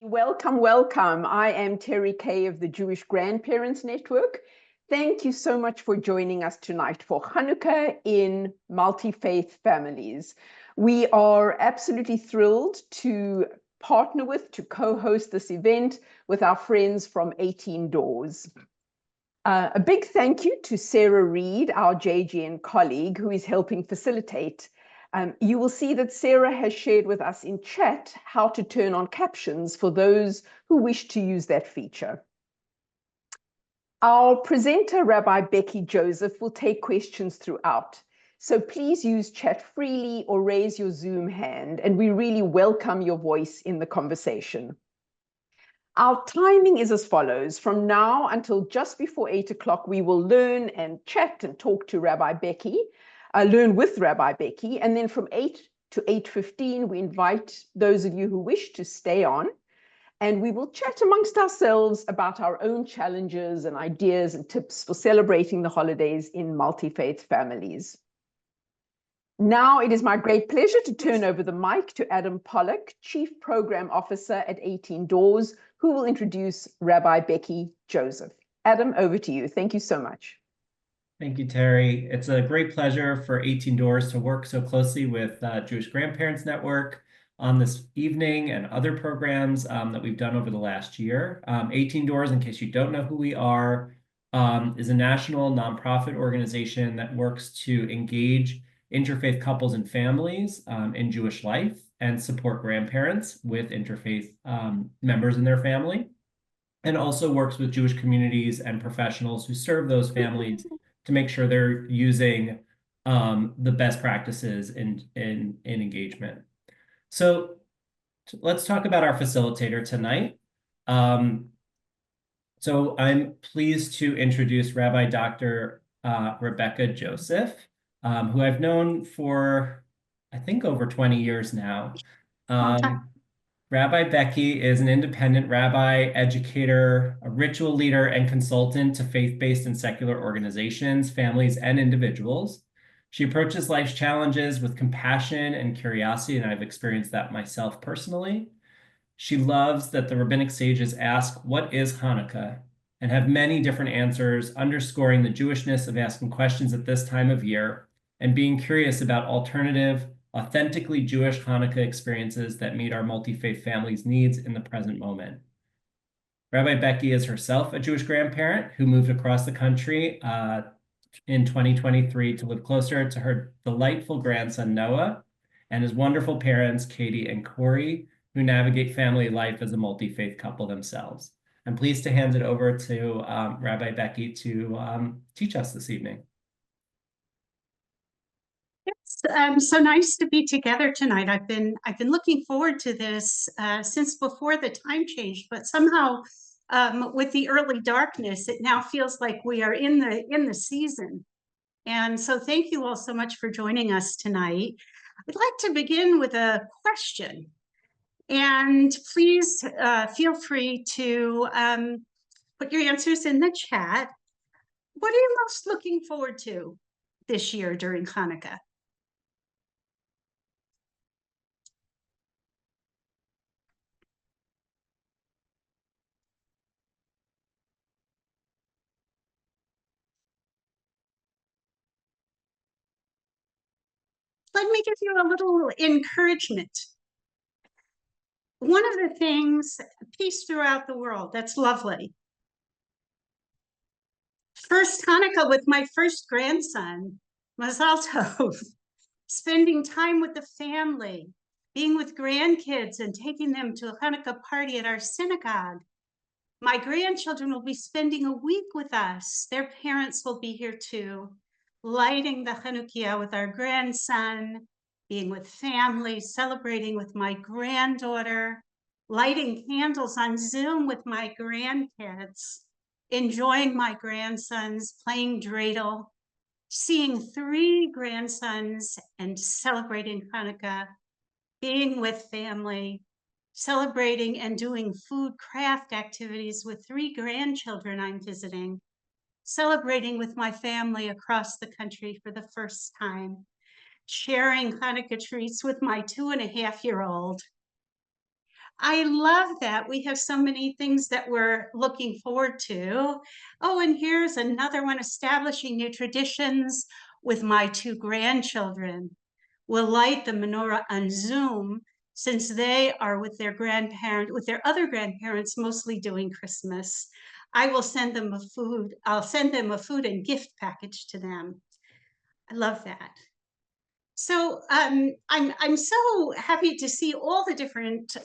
Welcome, welcome. I am Terry Kay of the Jewish Grandparents Network. Thank you so much for joining us tonight for Hanukkah in Multifaith Families. We are absolutely thrilled to partner with, to co-host this event with our friends from 18 Doors. A big thank you to Sarah Reed, our JGN colleague, who is helping facilitate. You will see that Sarah has shared with us in chat how to turn on captions for those who wish to use that feature. Our presenter, Rabbi Rebecca Joseph, will take questions throughout. So please use chat freely or raise your Zoom hand, and we really welcome your voice in the conversation. Our timing is as follows. From now until just before 8 o'clock, we will learn and chat and talk to Rabbi Becky. Learn with Rabbi Becky, and then from 8 to 8:15, we invite those of you who wish to stay on, and we will chat amongst ourselves about our own challenges and ideas and tips for celebrating the holidays in multi-faith families. Now it is my great pleasure to turn over the mic to Adam Pollock, Chief Program Officer at 18 Doors, who will introduce Rabbi Rebecca Joseph. Adam, over to you. Thank you so much. Thank you, Terry. It's a great pleasure for 18 Doors to work so closely with Jewish Grandparents Network on this evening and other programs that we've done over the last year. 18 Doors, in case you don't know who we are, is a national nonprofit organization that works to engage interfaith couples and families in Jewish life and support grandparents with interfaith members in their family, and also works with Jewish communities and professionals who serve those families to make sure they're using the best practices in engagement. So let's talk about our facilitator tonight. So I'm pleased to introduce Rabbi Dr. Rebecca Joseph, who I've known for, I think, over 20 years now. Rabbi Becky is an independent rabbi, educator, a ritual leader, and consultant to faith-based and secular organizations, families, and individuals. She approaches life's challenges with compassion and curiosity, and I've experienced that myself personally. She loves that the rabbinic sages ask, "What is Hanukkah?" and have many different answers, underscoring the Jewishness of asking questions at this time of year and being curious about alternative, authentically Jewish Hanukkah experiences that meet our multi-faith families' needs in the present moment. Rabbi Becky is herself a Jewish grandparent who moved across the country in 2023 to live closer to her delightful grandson, Noah, and his wonderful parents, Katie and Corey, who navigate family life as a multi-faith couple themselves. I'm pleased to hand it over to Rabbi Becky to teach us this evening. It's so nice to be together tonight. I've been looking forward to this since before the time changed, but somehow with the early darkness, it now feels like we are in the season. And so thank you all so much for joining us tonight. I'd like to begin with a question, and please feel free to put your answers in the chat. What are you most looking forward to this year during Hanukkah? Let me give you a little encouragement. One of the things, peace throughout the world, that's lovely. First Hanukkah with my first grandson, Mazal Tov, spending time with the family, being with grandkids and taking them to a Hanukkah party at our synagogue. My grandchildren will be spending a week with us. Their parents will be here too, lighting the Hanukkah with our grandson, being with family, celebrating with my granddaughter, lighting candles on Zoom with my grandkids, enjoying my grandsons, playing dreidel, seeing 3 grandsons and celebrating Hanukkah, being with family, celebrating and doing food craft activities with 3 grandchildren I'm visiting, celebrating with my family across the country for the first time, sharing Hanukkah treats with my 2.5-year-old. I love that. We have so many things that we're looking forward to. Oh, and here's another one, establishing new traditions with my 2 grandchildren. We'll light the menorah on Zoom since they are with their other grandparents, mostly doing Christmas. I'll send them a food and gift package to them. I love that. So I'm so happy to see all the different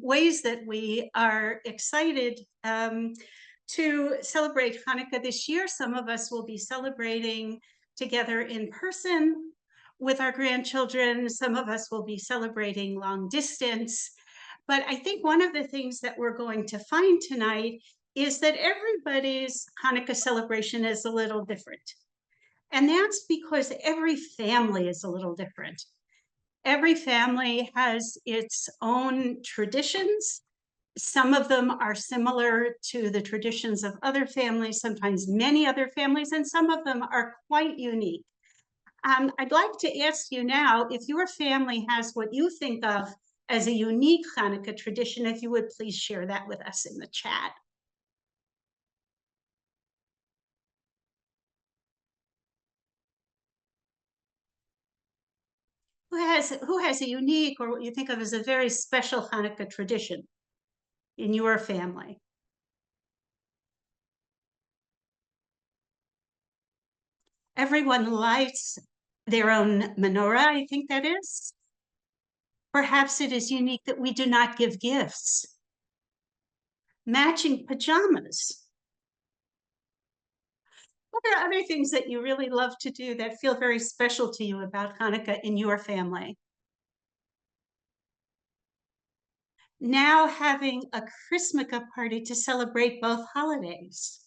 ways that we are excited to celebrate Hanukkah this year. Some of us will be celebrating together in person with our grandchildren. Some of us will be celebrating long distance. But I think one of the things that we're going to find tonight is that everybody's Hanukkah celebration is a little different. And that's because every family is a little different. Every family has its own traditions. Some of them are similar to the traditions of other families, sometimes many other families, and some of them are quite unique. I'd like to ask you now, if your family has what you think of as a unique Hanukkah tradition, if you would please share that with us in the chat. Who has a unique or what you think of as a very special Hanukkah tradition in your family? Everyone lights their own menorah, I think that is. Perhaps it is unique that we do not give gifts. Matching pajamas. What are other things that you really love to do that feel very special to you about Hanukkah in your family? Now having a Christmaka party to celebrate both holidays.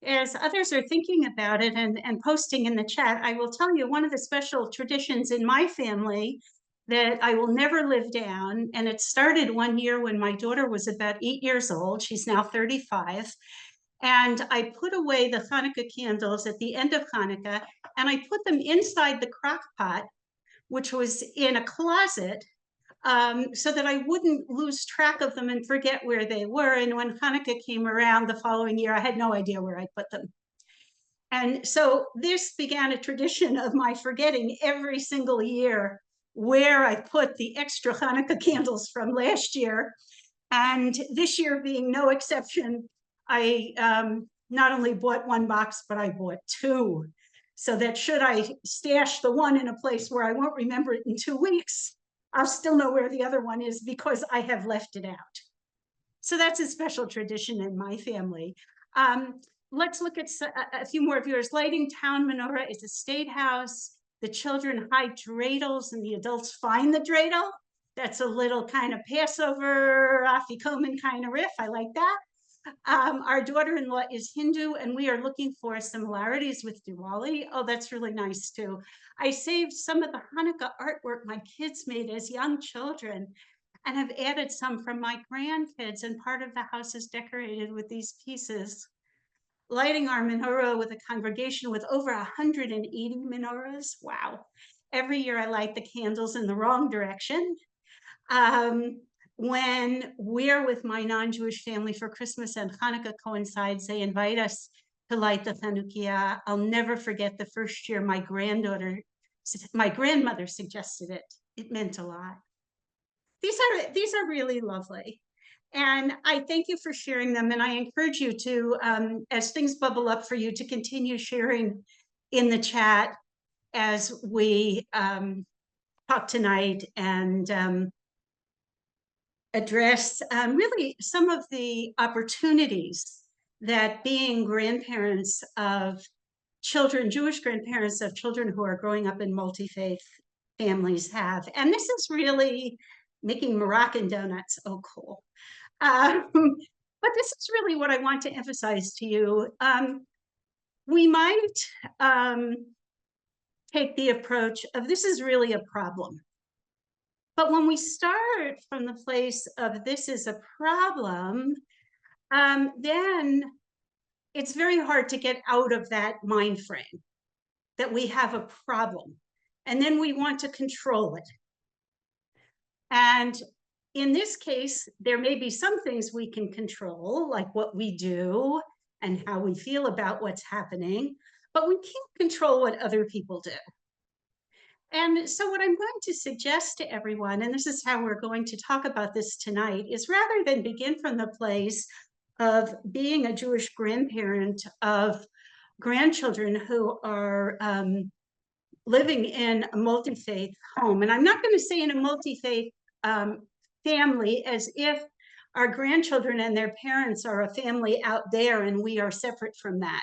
As others are thinking about it and posting in the chat, I will tell you one of the special traditions in my family that I will never live down, and it started one year when my daughter was about 8 years old. She's now 35. And I put away the Hanukkah candles at the end of Hanukkah, and I put them inside the crock pot, which was in a closet, so that I wouldn't lose track of them and forget where they were. And when Hanukkah came around the following year, I had no idea where I put them. And so this began a tradition of my forgetting every single year where I put the extra Hanukkah candles from last year. And this year being no exception, I not only bought 1 box, but I bought 2. So that should I stash the one in a place where I won't remember it in 2 weeks, I'll still know where the other one is because I have left it out. So that's a special tradition in my family. Let's look at a few more of yours. Lighting town menorah is a state house. The children hide dreidels and the adults find the dreidel. That's a little kind of Passover, Afikoman kind of riff. I like that. Our daughter-in-law is Hindu, and we are looking for similarities with Diwali. Oh, that's really nice too. I saved some of the Hanukkah artwork my kids made as young children, and have added some from my grandkids, and part of the house is decorated with these pieces. Lighting our menorah with a congregation with over 180 menorahs. Wow. Every year I light the candles in the wrong direction. When we're with my non-Jewish family for Christmas and Hanukkah coincides, they invite us to light the Chanukiah. I'll never forget the first year my grandmother suggested it. It meant a lot. These are really lovely. And I thank you for sharing them. And I encourage you to, as things bubble up for you, to continue sharing in the chat as we talk tonight and address really some of the opportunities that being grandparents of children, Jewish grandparents of children who are growing up in multi-faith families have. And this is really making Moroccan donuts. Oh, cool. But this is really what I want to emphasize to you. We might take the approach of this is really a problem. But when we start from the place of this is a problem, then it's very hard to get out of that mind frame that we have a problem. And then we want to control it. And in this case, there may be some things we can control, like what we do and how we feel about what's happening, but we can't control what other people do. And so what I'm going to suggest to everyone, and this is how we're going to talk about this tonight, is rather than begin from the place of being a Jewish grandparent of grandchildren who are living in a multi-faith home, and I'm not going to say in a multi-faith family as if our grandchildren and their parents are a family out there and we are separate from that.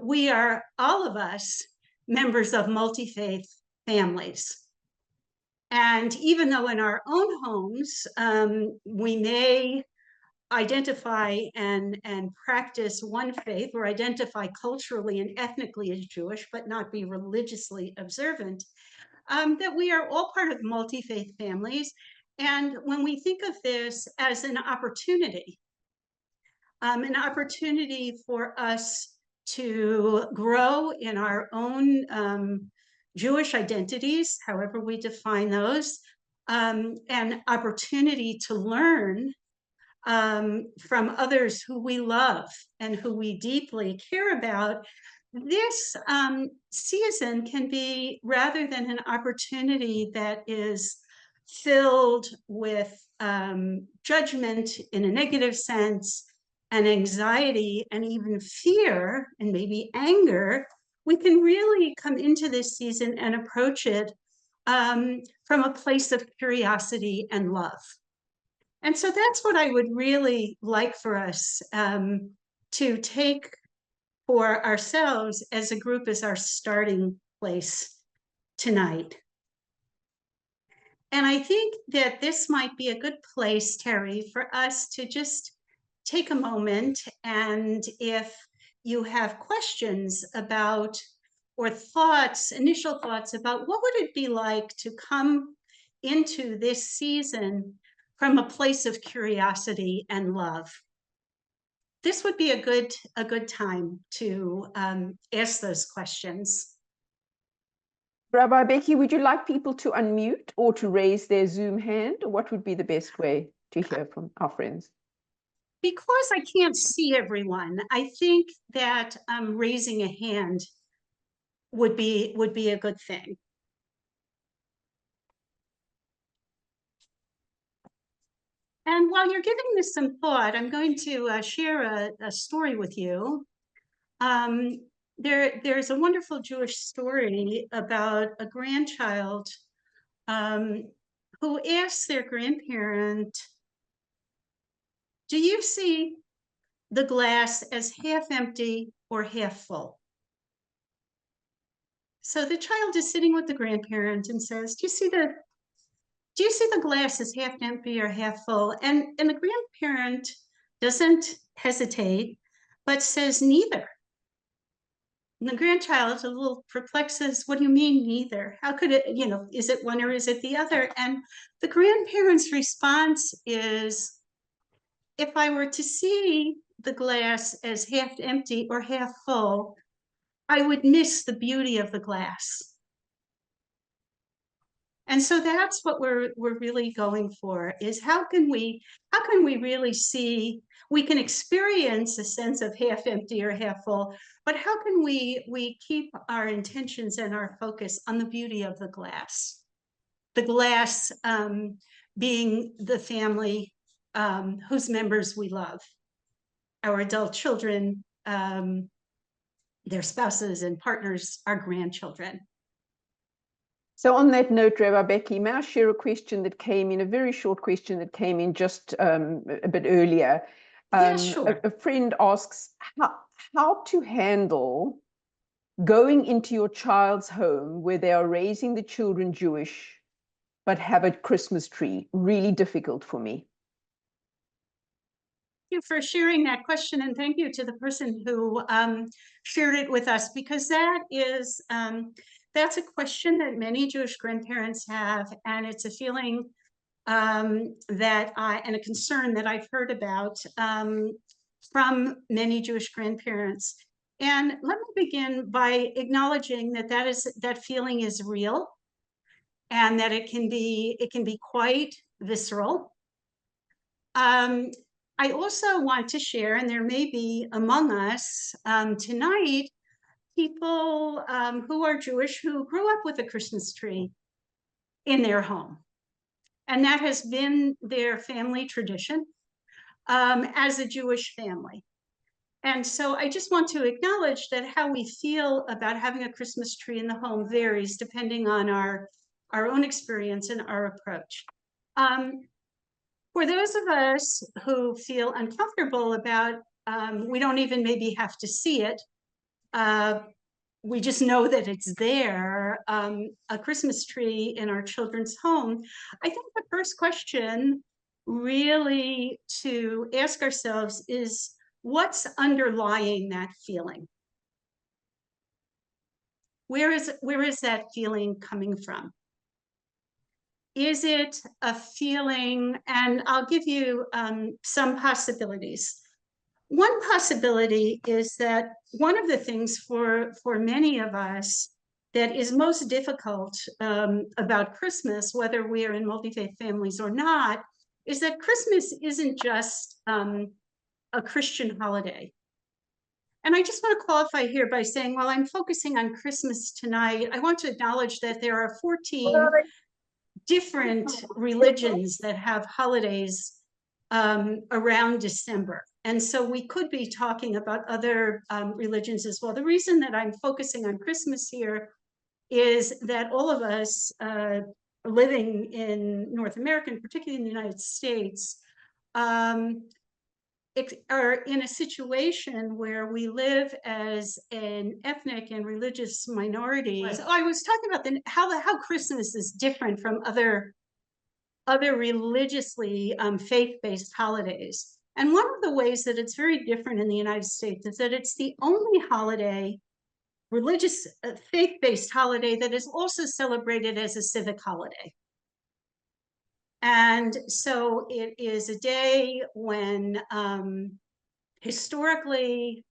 We are, all of us, members of multi-faith families. And even though in our own homes, we may identify and practice one faith or identify culturally and ethnically as Jewish, but not be religiously observant, that we are all part of multi-faith families. And when we think of this as an opportunity for us to grow in our own Jewish identities, however we define those, an opportunity to learn from others who we love and who we deeply care about, this season can be, rather than an opportunity that is filled with judgment in a negative sense, and anxiety and even fear and maybe anger, we can really come into this season and approach it from a place of curiosity and love. And so that's what I would really like for us to take for ourselves as a group as our starting place tonight. And I think that this might be a good place, Terry, for us to just take a moment, and if you have questions about, or thoughts, initial thoughts about what would it be like to come into this season from a place of curiosity and love, this would be a good time to ask those questions. Rabbi Becky, would you like people to unmute or to raise their Zoom hand? Or what would be the best way to hear from our friends? Because I can't see everyone, I think that raising a hand would be a good thing. And while you're giving this some thought, I'm going to share a story with you. There's a wonderful Jewish story about a grandchild who asks their grandparent, "Do you see the glass as half empty or half full?" So the child is sitting with the grandparent and says, do you see the glass as half empty or half full? And the grandparent doesn't hesitate, but says neither. And the grandchild is a little perplexed, says, what do you mean neither? How could it, is it one or is it the other? And the grandparent's response is, if I were to see the glass as half empty or half full, I would miss the beauty of the glass. And so that's what we're really going for, is how can we really see, we can experience a sense of half empty or half full, but how can we keep our intentions and our focus on the beauty of the glass being the family whose members we love, our adult children, their spouses and partners, our grandchildren. So on that note, Rabbi Becky, may I share a question that came in, a very short question that came in just a bit earlier. Yeah, sure. A friend asks how to handle going into your child's home where they are raising the children Jewish, but have a Christmas tree. Really difficult for me. Thank you for sharing that question, and thank you to the person who shared it with us, because that is that's a question that many Jewish grandparents have, and it's a feeling and a concern that I've heard about from many Jewish grandparents. And let me begin by acknowledging that that feeling is real. and that it can be quite visceral. I also want to share, and there may be among us tonight, people who are Jewish who grew up with a Christmas tree in their home. And that has been their family tradition as a Jewish family. And so I just want to acknowledge that how we feel about having a Christmas tree in the home varies depending on our own experience and our approach. For those of us who feel uncomfortable about, we don't even maybe have to see it, we just know that it's there, a Christmas tree in our children's home. I think the first question really to ask ourselves is, what's underlying that feeling? Where is that feeling coming from? Is it a feeling, and I'll give you some possibilities. One possibility is that one of the things for many of us that is most difficult about Christmas, whether we are in multi-faith families or not, is that Christmas isn't just a Christian holiday. And I just want to qualify here by saying, while I'm focusing on Christmas tonight, I want to acknowledge that there are 14 different religions that have holidays around December. And so we could be talking about other religions as well. The reason that I'm focusing on Christmas here is that all of us living in North America, and particularly in the United States, are in a situation where we live as an ethnic and religious minority. Right. So I was talking about how Christmas is different from other religiously faith-based holidays. And one of the ways that it's very different in the United States is that it's the only holiday, religious faith-based holiday, that is also celebrated as a civic holiday. And so it is a day when historically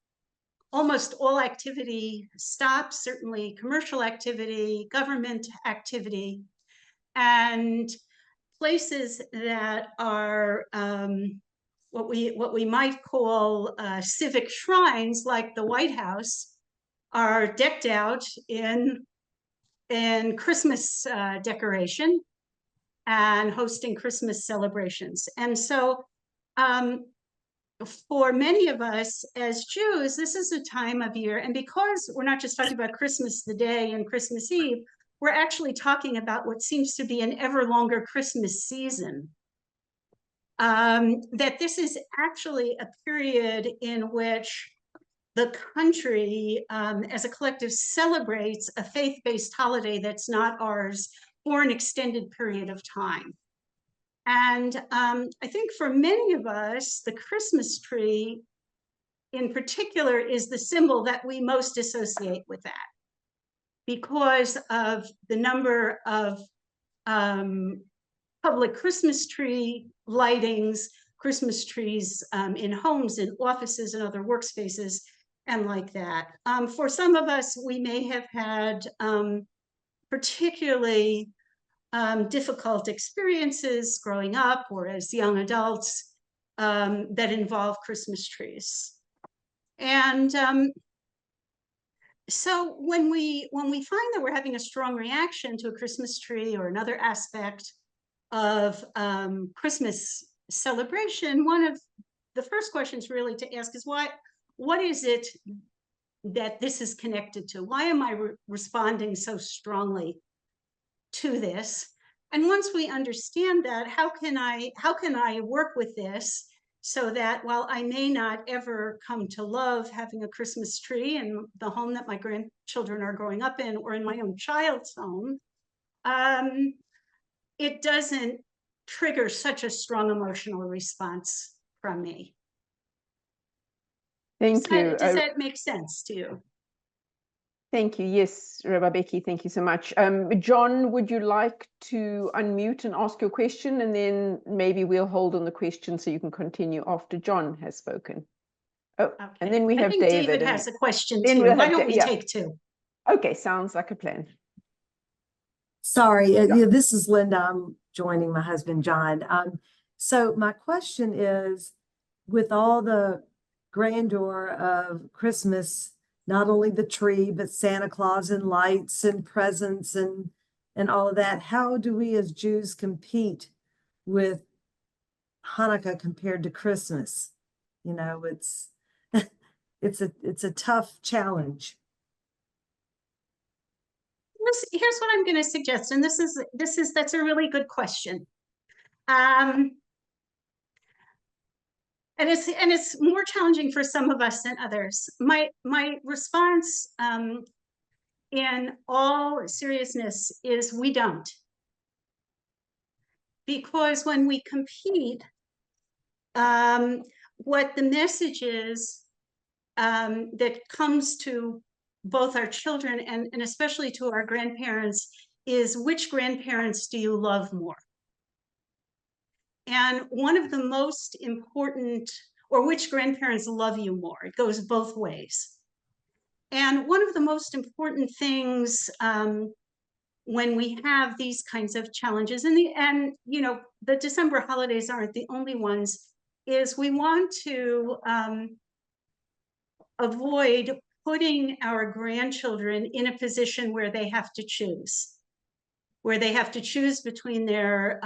almost all activity stops, certainly commercial activity, government activity, and places that are what we might call civic shrines, like the White House, are decked out in Christmas decoration and hosting Christmas celebrations. And so for many of us as Jews, this is a time of year, and because we're not just talking about Christmas the day and Christmas Eve, we're actually talking about what seems to be an ever longer Christmas season. That this is actually a period in which the country as a collective celebrates a faith-based holiday that's not ours for an extended period of time. And I think for many of us, the Christmas tree in particular is the symbol that we most associate with that, because of the number of public Christmas tree lightings, Christmas trees in homes, in offices, and other workspaces, and like that. For some of us, we may have had particularly difficult experiences growing up or as young adults that involve Christmas trees. And so when we find that we're having a strong reaction to a Christmas tree or another aspect of Christmas celebration, one of the first questions really to ask is, what is it that this is connected to? Why am I responding so strongly to this? And once we understand that, how can I work with this so that while I may not ever come to love having a Christmas tree in the home that my grandchildren are growing up in, or in my own child's home, it doesn't trigger such a strong emotional response from me. Thank you. Does that make sense to you? Thank you. Yes, Rabbi Becky, thank you so much. John, would you like to unmute and ask your question, and then maybe we'll hold on the question so you can continue after John has spoken. Oh, okay. And then we have David has a question too. Why don't we take two? Okay, sounds like a plan. Sorry, yeah, this is Linda. I'm joining my husband, John. So my question is, with all the grandeur of Christmas, not only the tree, but Santa Claus and lights and presents and all of that, how do we as Jews compete with Hanukkah compared to Christmas? You know, it's it's a tough challenge. Here's what I'm going to suggest, and that's a really good question. And it's more challenging for some of us than others. My response, in all seriousness, is we don't. Because when we compete, what the message is that comes to both our children and especially to our grandparents is, which grandparents do you love more? And one of the most important, or which grandparents love you more? It goes both ways. And one of the most important things when we have these kinds of challenges, and you know, the December holidays aren't the only ones, is we want to avoid putting our grandchildren in a position where they have to choose, between their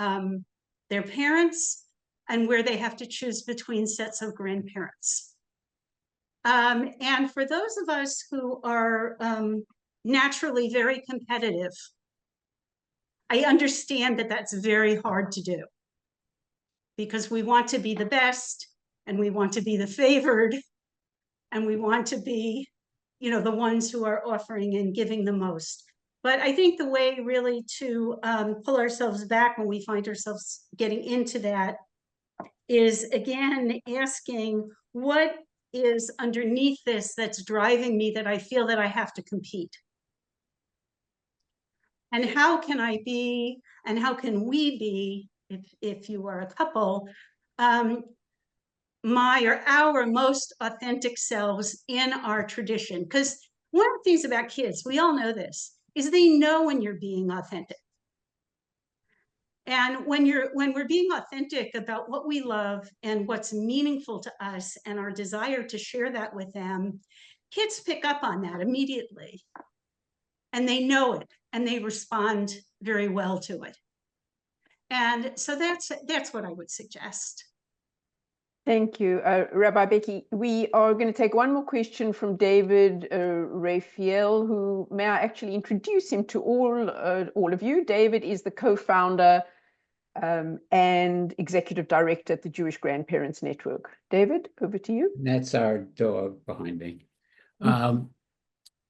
parents, and where they have to choose between sets of grandparents. And for those of us who are naturally very competitive, I understand that that's very hard to do, because we want to be the best, and we want to be the favored, and we want to be, you know, the ones who are offering and giving the most. But I think the way really to pull ourselves back when we find ourselves getting into that is, again, asking, what is underneath this that's driving me, that I feel that I have to compete? And how can I be, and how can we be, if you are a couple, our most authentic selves in our tradition? Because one of the things about kids, we all know this, is they know when you're being authentic. And when we're being authentic about what we love and what's meaningful to us, and our desire to share that with them, kids pick up on that immediately. And they know it, and they respond very well to it. And so that's what I would suggest. Thank you, Rabbi Becky. We are going to take one more question from David Raphael, who, may I actually introduce him to all of you. David is the co-founder and executive director at the Jewish Grandparents Network. David, over to you. That's our dog behind me.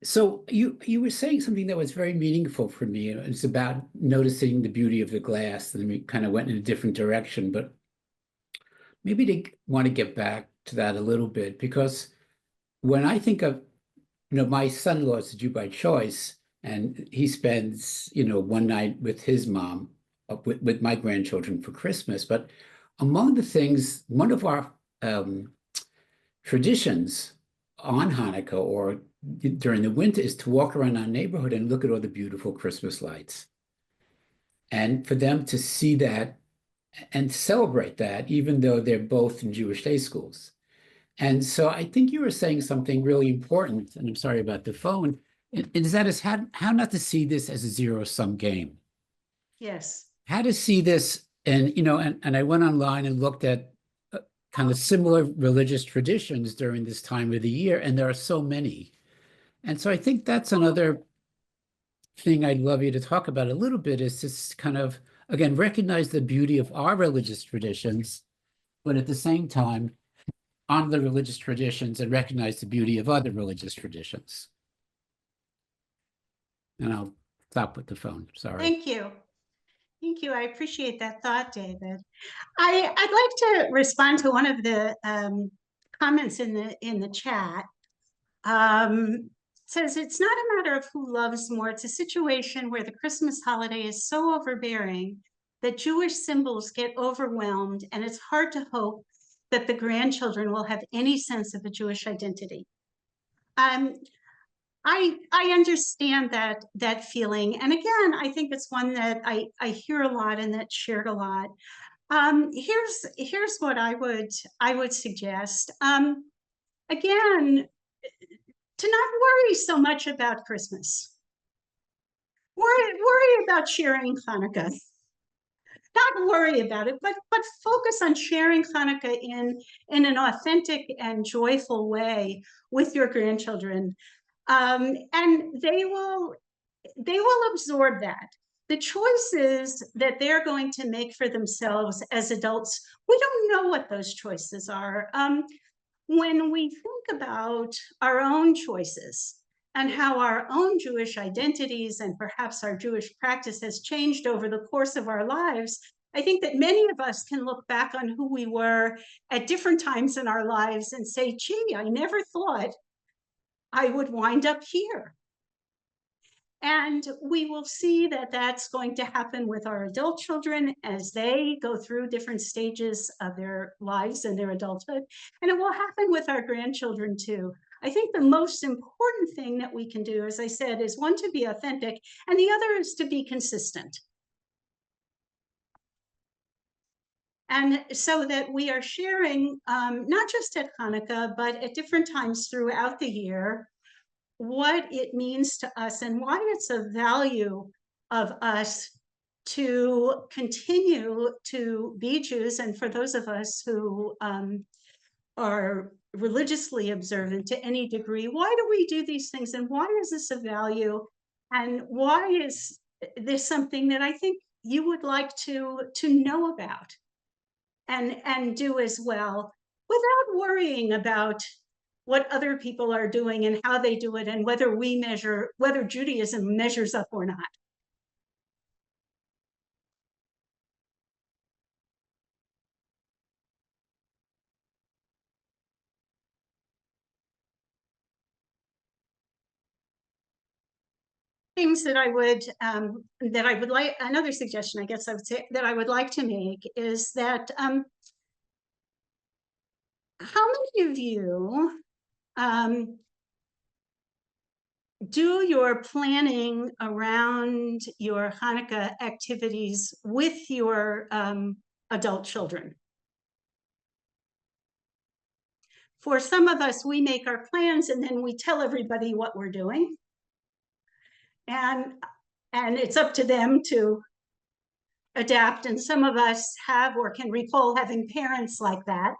So you were saying something that was very meaningful for me. It's about noticing the beauty of the glass, and we kind of went in a different direction, but maybe they want to get back to that a little bit, because when I think of, you know, my son-in-law is a Jew by choice, and he spends, you know, one night with his mom, with my grandchildren for Christmas. But among the things, one of our traditions on Hanukkah or during the winter is to walk around our neighborhood and look at all the beautiful Christmas lights. And for them to see that and celebrate that, even though they're both in Jewish day schools. And so I think you were saying something really important, and I'm sorry about the phone, is how not to see this as a zero-sum game. Yes. How to see this, and, you know, and I went online and looked at kind of similar religious traditions during this time of the year, and there are so many. And so I think that's another thing I'd love you to talk about a little bit, is this kind of, again, recognize the beauty of our religious traditions, but at the same time, honor the religious traditions and recognize the beauty of other religious traditions. And I'll stop with the phone, sorry. Thank you. Thank you. I appreciate that thought, David. I'd like to respond to one of the comments in the chat. Says, it's not a matter of who loves more. It's a situation where the Christmas holiday is so overbearing that Jewish symbols get overwhelmed, and it's hard to hope that the grandchildren will have any sense of a Jewish identity. I understand that feeling. And again, I think it's one that I hear a lot and that's shared a lot. Here's what I would suggest. Again, to not worry so much about Christmas. Worry about sharing Hanukkah. Not worry about it, but focus on sharing Hanukkah in an authentic and joyful way with your grandchildren. And they will absorb that. The choices that they're going to make for themselves as adults, we don't know what those choices are. When we think about our own choices and how our own Jewish identities and perhaps our Jewish practice has changed over the course of our lives, I think that many of us can look back on who we were at different times in our lives and say, gee, I never thought I would wind up here. And we will see that that's going to happen with our adult children as they go through different stages of their lives and their adulthood. And it will happen with our grandchildren too. I think the most important thing that we can do, as I said, is one, to be authentic, and the other is to be consistent. And so that we are sharing, not just at Hanukkah, but at different times throughout the year, what it means to us and why it's a value of us to continue to be Jews. And for those of us who are religiously observant to any degree, why do we do these things? And why is this a value? And why is this something that I think you would like to know about and do as well, without worrying about what other people are doing and how they do it and whether Judaism measures up or not. Things that I would like, another suggestion, I guess I would say, that I would like to make is that how many of you do your planning around your Hanukkah activities with your adult children? For some of us, we make our plans and then we tell everybody what we're doing. And it's up to them to adapt. And some of us have or can recall having parents like that.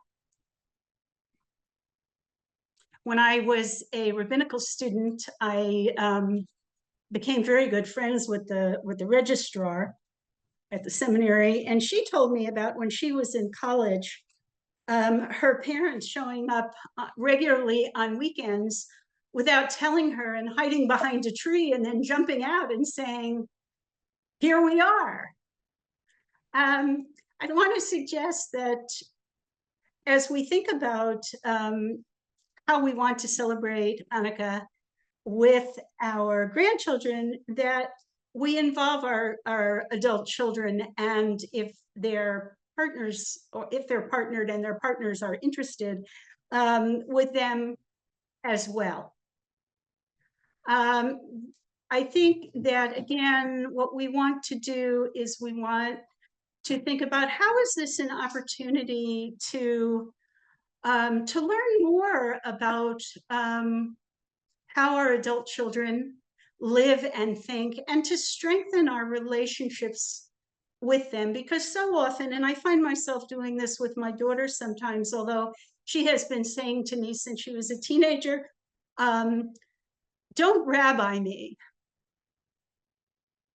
When I was a rabbinical student, I became very good friends with the registrar at the seminary. And she told me about when she was in college, her parents showing up regularly on weekends without telling her and hiding behind a tree and then jumping out and saying, here we are. I want to suggest that as we think about how we want to celebrate Hanukkah with our grandchildren, that we involve our adult children, and if they're partners, or if they're partnered and their partners are interested, with them as well. I think that, again, what we want to do is we want to think about how is this an opportunity to learn more about how our adult children live and think, and to strengthen our relationships with them. Because so often, and I find myself doing this with my daughter sometimes, although she has been saying to me since she was a teenager, don't rabbi me.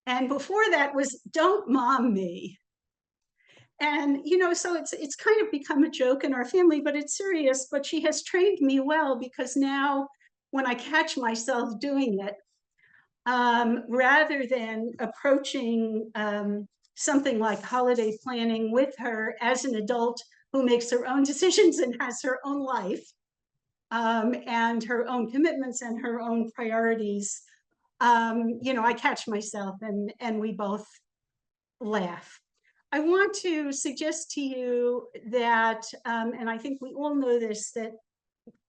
And before that was, don't mom me. And, you know, so it's kind of become a joke in our family, but it's serious. But she has trained me well, because now when I catch myself doing it, rather than approaching something like holiday planning with her as an adult who makes her own decisions and has her own life, and her own commitments and her own priorities, you know, I catch myself and we both laugh. I want to suggest to you that, and I think we all know this, that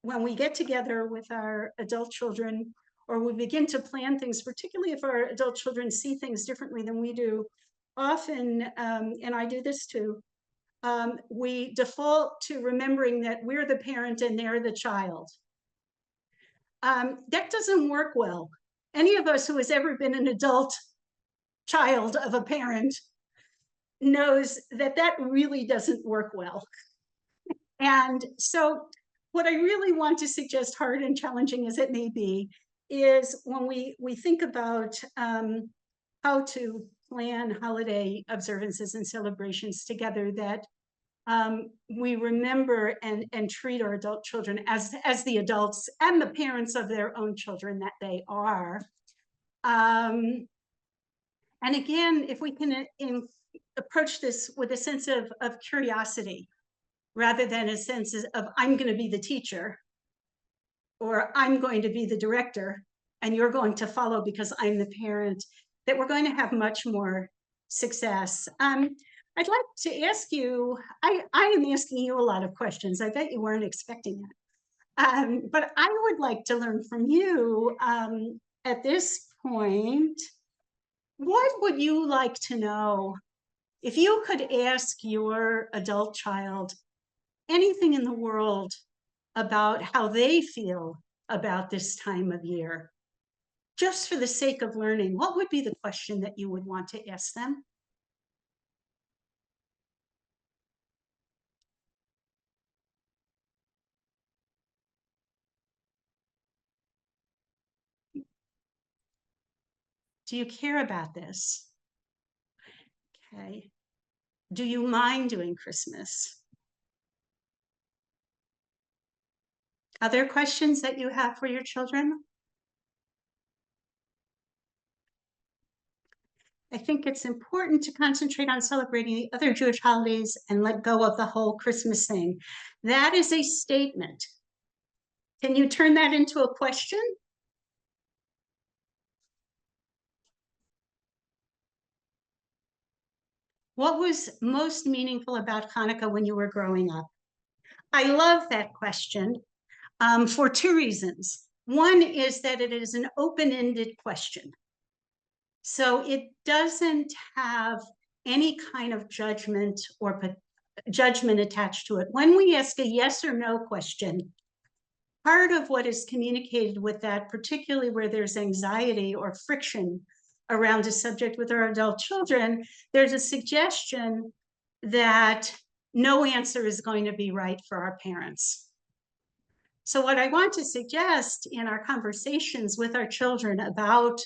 when we get together with our adult children or we begin to plan things, particularly if our adult children see things differently than we do, often, and I do this too, we default to remembering that we're the parent and they're the child. That doesn't work well. Any of us who has ever been an adult child of a parent knows that that really doesn't work well. And so what I really want to suggest, hard and challenging as it may be, is when we think about how to plan holiday observances and celebrations together, that we remember and treat our adult children as the adults and the parents of their own children that they are. And again, if we can approach this with a sense of curiosity, rather than a sense of I'm going to be the teacher, or I'm going to be the director, and you're going to follow because I'm the parent, that we're going to have much more success. I'd like to ask you, I am asking you a lot of questions. I bet you weren't expecting it. But I would like to learn from you at this point, what would you like to know if you could ask your adult child anything in the world about how they feel about this time of year, just for the sake of learning? What would be the question that you would want to ask them? Do you care about this? Okay. Do you mind doing Christmas? Other questions that you have for your children? I think it's important to concentrate on celebrating the other Jewish holidays and let go of the whole Christmas thing. That is a statement. Can you turn that into a question? What was most meaningful about Hanukkah when you were growing up? I love that question for two reasons. One is that it is an open-ended question. So it doesn't have any kind of judgment or judgment attached to it. When we ask a yes or no question, part of what is communicated with that, particularly where there's anxiety or friction around a subject with our adult children, there's a suggestion that no answer is going to be right for our parents. So what I want to suggest in our conversations with our children about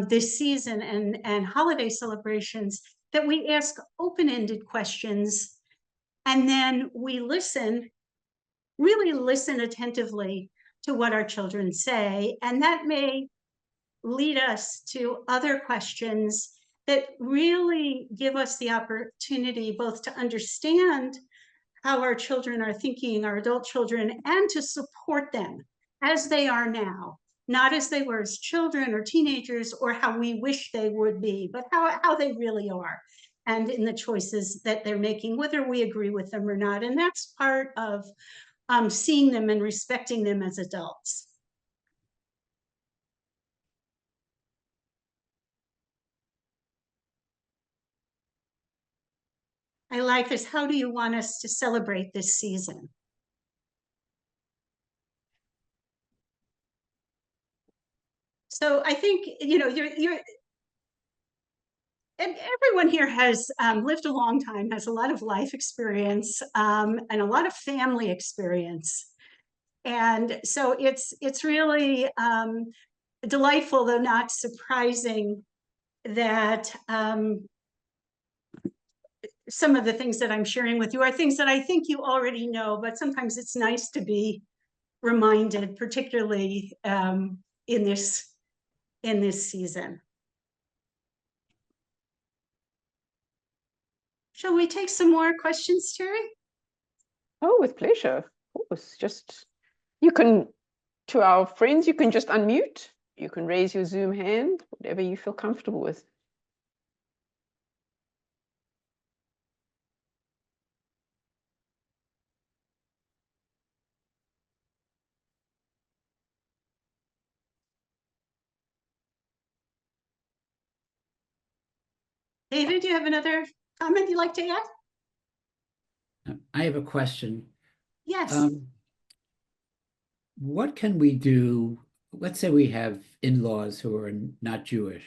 this season and holiday celebrations, that we ask open-ended questions, and then we listen, really listen attentively to what our children say, and that may lead us to other questions that really give us the opportunity both to understand how our children are thinking, our adult children, and to support them as they are now, not as they were as children or teenagers or how we wish they would be, but how they really are, and in the choices that they're making, whether we agree with them or not. And that's part of seeing them and respecting them as adults. I like this. How do you want us to celebrate this season? So I think, you know, and everyone here has lived a long time, has a lot of life experience and a lot of family experience. And so it's really delightful, though not surprising, that some of the things that I'm sharing with you are things that I think you already know, but sometimes it's nice to be reminded, particularly in this season. Shall we take some more questions, Terry? Oh, with pleasure. Of course. Just, you can, to our friends, you can just unmute. You can raise your Zoom hand, whatever you feel comfortable with. David, do you have another comment you'd like to add? I have a question. Yes. What can we do? Let's say we have in-laws who are not Jewish.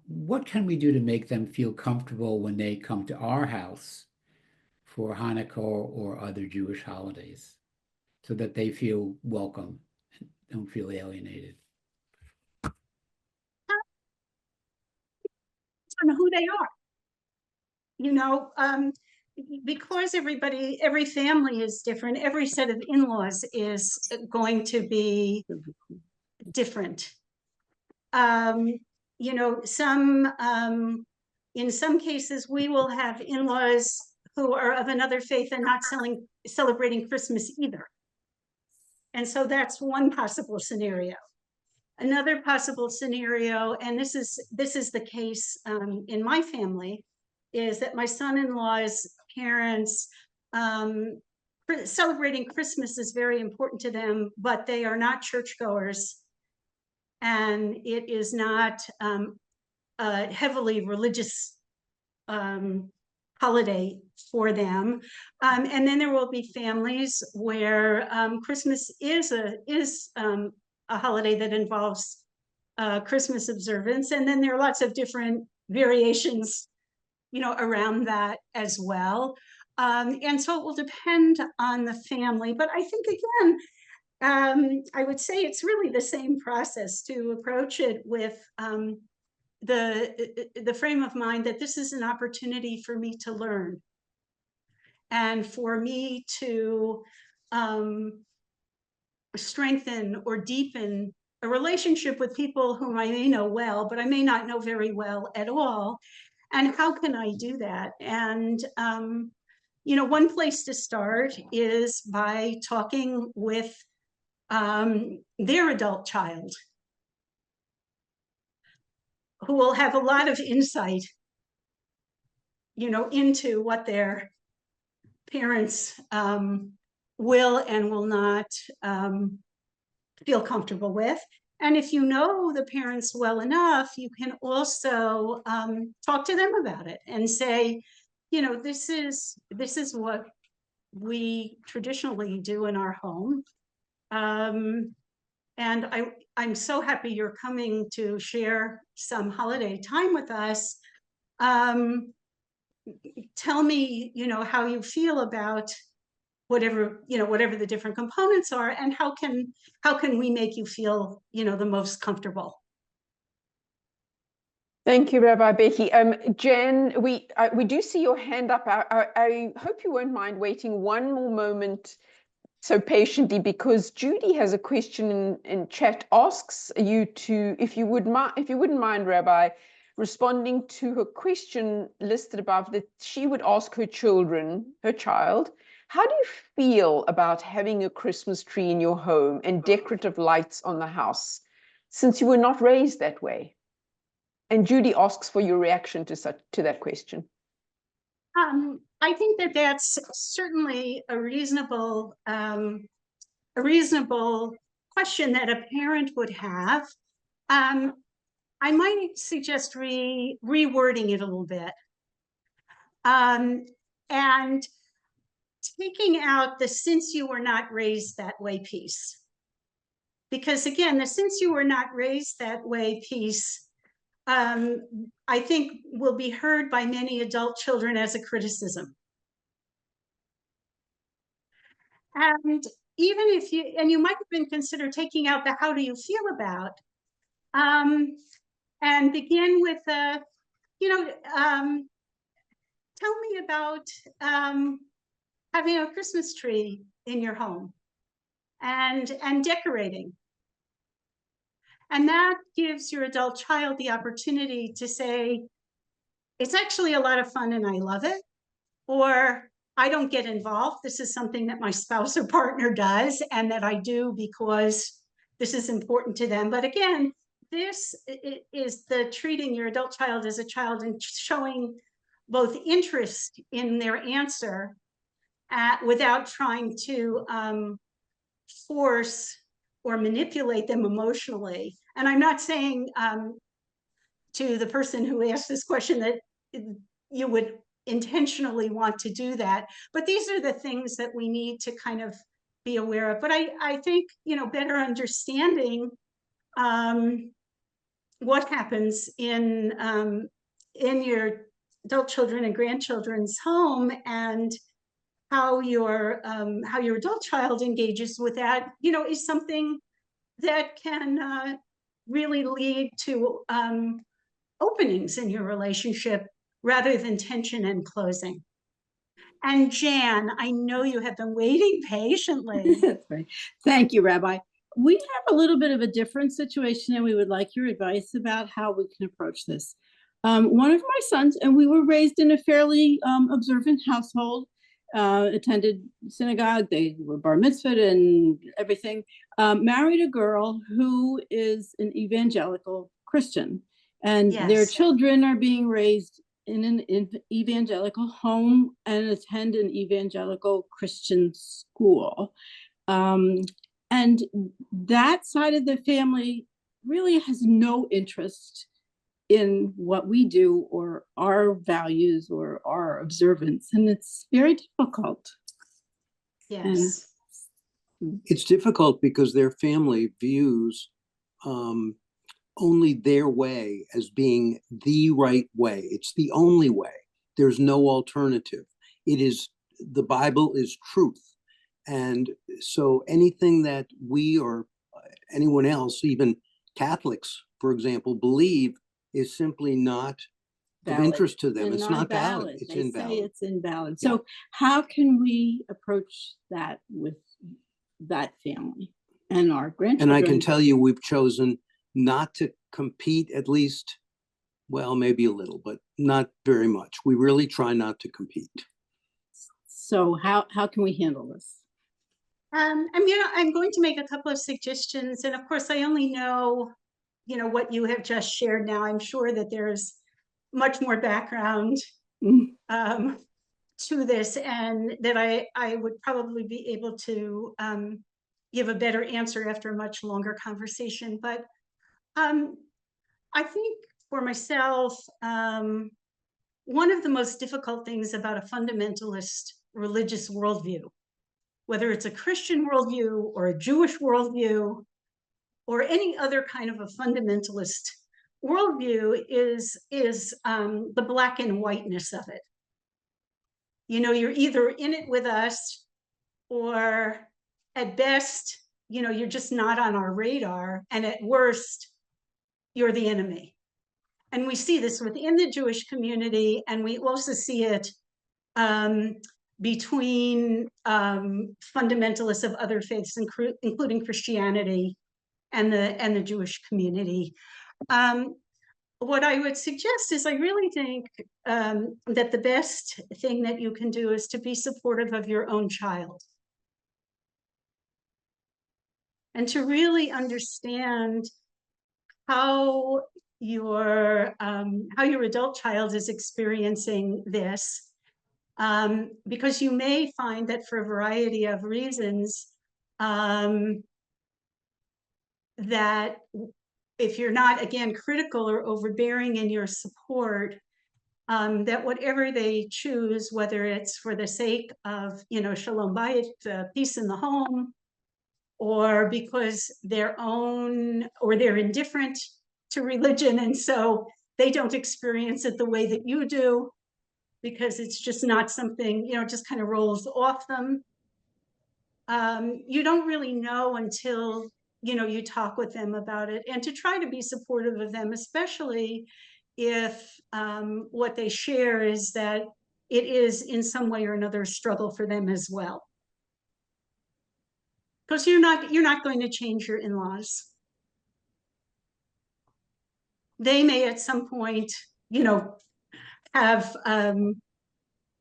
What can we do to make them feel comfortable when they come to our house for Hanukkah or other Jewish holidays, so that they feel welcome and don't feel alienated? On who they are. You know, because every family is different, every set of in-laws is going to be different. You know, in some cases, we will have in-laws who are of another faith and not celebrating Christmas either. And so that's one possible scenario. Another possible scenario, and this is the case in my family, is that my son-in-law's parents, celebrating Christmas is very important to them, but they are not churchgoers, and it is not a heavily religious holiday for them. And then there will be families where Christmas is a holiday that involves Christmas observance. And then there are lots of different variations, you know, around that as well. And so it will depend on the family. But I think, again, I would say it's really the same process to approach it with the frame of mind that this is an opportunity for me to learn and for me to strengthen or deepen a relationship with people whom I may know well, but I may not know very well at all. And how can I do that? And, you know, one place to start is by talking with their adult child, who will have a lot of insight, you know, into what their parents will and will not feel comfortable with. And if you know the parents well enough, you can also talk to them about it and say, you know, this is what we traditionally do in our home. And I'm so happy you're coming to share some holiday time with us. Tell me, you know, how you feel about whatever the different components are, and how can we make you feel, you know, the most comfortable. Thank you, Rabbi Becky. Jen, we do see your hand up. I hope you won't mind waiting one more moment so patiently, because Judy has a question in chat, asks you to, if you wouldn't mind, Rabbi, responding to her question listed above, that she would ask her child, how do you feel about having a Christmas tree in your home and decorative lights on the house, since you were not raised that way? And Judy asks for your reaction to that question. I think that that's certainly a reasonable question that a parent would have. I might suggest rewording it a little bit, and taking out the "since you were not raised that way" piece, because again, the "since you were not raised that way" piece, I think, will be heard by many adult children as a criticism. And even if you might even consider taking out the "how do you feel about," and begin with tell me about having a Christmas tree in your home and decorating. And that gives your adult child the opportunity to say, it's actually a lot of fun and I love it, or I don't get involved. This is something that my spouse or partner does and that I do because this is important to them. But again, this is the treating your adult child as a child and showing both interest in their answer without trying to force or manipulate them emotionally. And I'm not saying to the person who asked this question that you would intentionally want to do that. But these are the things that we need to kind of be aware of. But I think, better understanding what happens in your adult children and grandchildren's home, and how your adult child engages with that, is something that can really lead to openings in your relationship rather than tension and closing. And Jan, I know you have been waiting patiently. That's right. Thank you, Rabbi. We have a little bit of a different situation, and we would like your advice about how we can approach this. One of my sons, and we were raised in a fairly observant household, attended synagogue, they were bar mitzvahed and everything, married a girl who is an evangelical Christian, and their children are being raised in an evangelical home and attend an evangelical Christian school. And that side of the family really has no interest in what we do or our values or our observance. And it's very difficult. Yes. And it's difficult because their family views only their way as being the right way. It's the only way. There's no alternative. The Bible is truth. And so anything that we or anyone else, even Catholics, for example, believe is simply not of interest to them. And it's not valid. It's they invalid. say it's invalid. So how can we approach that with that family and our grandchildren? And I can tell you, we've chosen not to compete, at least, well, maybe a little, but not very much. We really try not to compete. So how can we handle this? I'm going to make a couple of suggestions, and of course, I only know, what you have just shared now. I'm sure that there's much more background to this, and that I would probably be able to give a better answer after a much longer conversation. But I think for myself, one of the most difficult things about a fundamentalist religious worldview, whether it's a Christian worldview or a Jewish worldview or any other kind of a fundamentalist worldview, is the black and whiteness of it. You're either in it with us, or at best, you're just not on our radar, and at worst, you're the enemy. And we see this within the Jewish community, and we also see it between fundamentalists of other faiths, including Christianity and the Jewish community. What I would suggest is, I really think that the best thing that you can do is to be supportive of your own child, and to really understand how your adult child is experiencing this. Because you may find that for a variety of reasons, that if you're not, again, critical or overbearing in your support, that whatever they choose, whether it's for the sake of, shalom bayit, peace in the home, or because they're indifferent to religion, and so they don't experience it the way that you do, because it's just not something, it just kind of rolls off them. You don't really know until, you talk with them about it, and to try to be supportive of them, especially if what they share is that it is in some way or another a struggle for them as well. Because you're not going to change your in-laws. They may at some point, have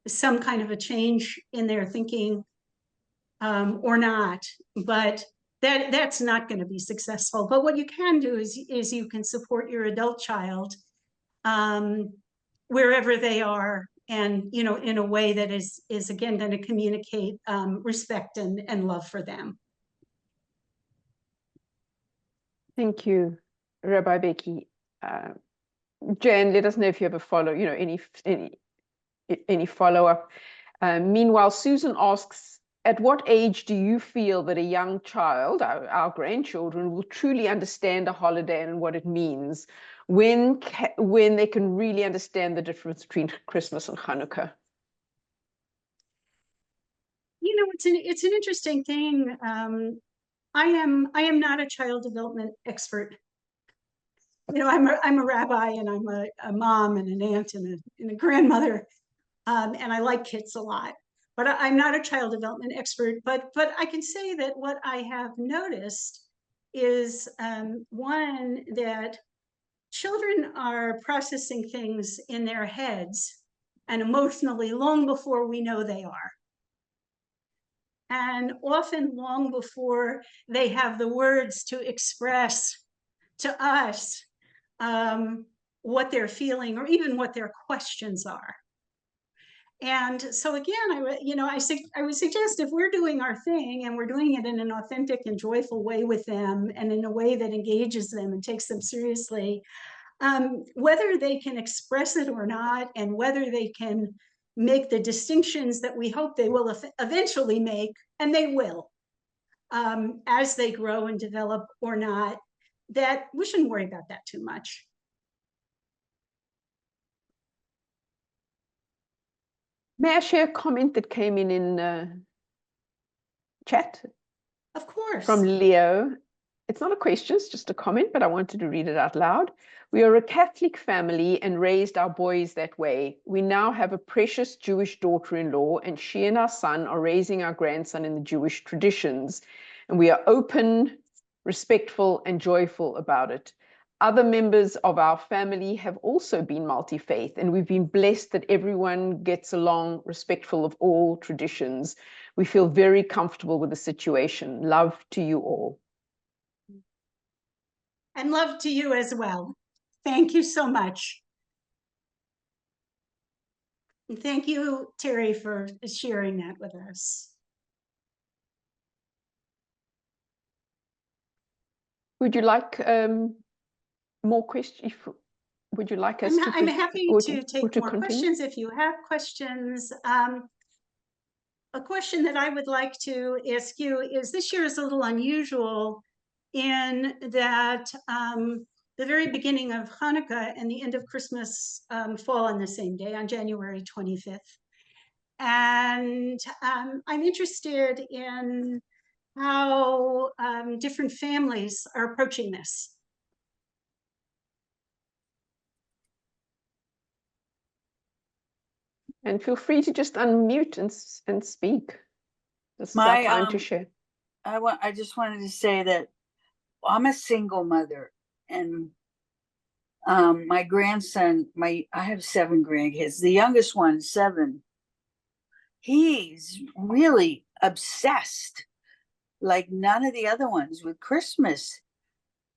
some kind of a change in their thinking, or not, but that's not going to be successful. But what you can do is you can support your adult child wherever they are, and in a way that is again going to communicate respect and love for them. Thank you, Rabbi Becky. Jan, let us know if you have a follow, any follow-up. Meanwhile, Susan asks, at what age do you feel that a young child, our grandchildren, will truly understand a holiday and what it means? When they can really understand the difference between Christmas and Hanukkah? It's an interesting thing. I am not a child development expert. I'm a rabbi, and I'm a mom and an aunt and a grandmother, and I like kids a lot. But I'm not a child development expert. But I can say that what I have noticed is one, that children are processing things in their heads and emotionally long before we know they are. And often long before they have the words to express to us what they're feeling or even what their questions are. And so again, I would suggest, if we're doing our thing and we're doing it in an authentic and joyful way with them, and in a way that engages them and takes them seriously, whether they can express it or not, and whether they can make the distinctions that we hope they will eventually make, and they will, as they grow and develop or not, that we shouldn't worry about that too much. May I share a comment that came in chat? Of course. From Leo. It's not a question, it's just a comment, but I wanted to read it out loud. We are a Catholic family and raised our boys that way. We now have a precious Jewish daughter-in-law, and she and our son are raising our grandson in the Jewish traditions. And we are open, respectful, and joyful about it. Other members of our family have also been multi-faith, and we've been blessed that everyone gets along, respectful of all traditions. We feel very comfortable with the situation. Love to you all. And love to you as well. Thank you so much. And thank you, Terry, for sharing that with us. Would you like more questions? Would you like us I'm happy to take more continue? questions if you have questions. A question that I would like to ask you is, this year is a little unusual in that the very beginning of Hanukkah and the end of Christmas fall on the same day, on January 25th. And I'm interested in how different families are approaching this. And feel free to just unmute and speak. This is our time to share. I just wanted to say that I'm a single mother, and my grandson, I have 7 grandkids. The youngest one, 7, he's really obsessed, like none of the other ones, with Christmas.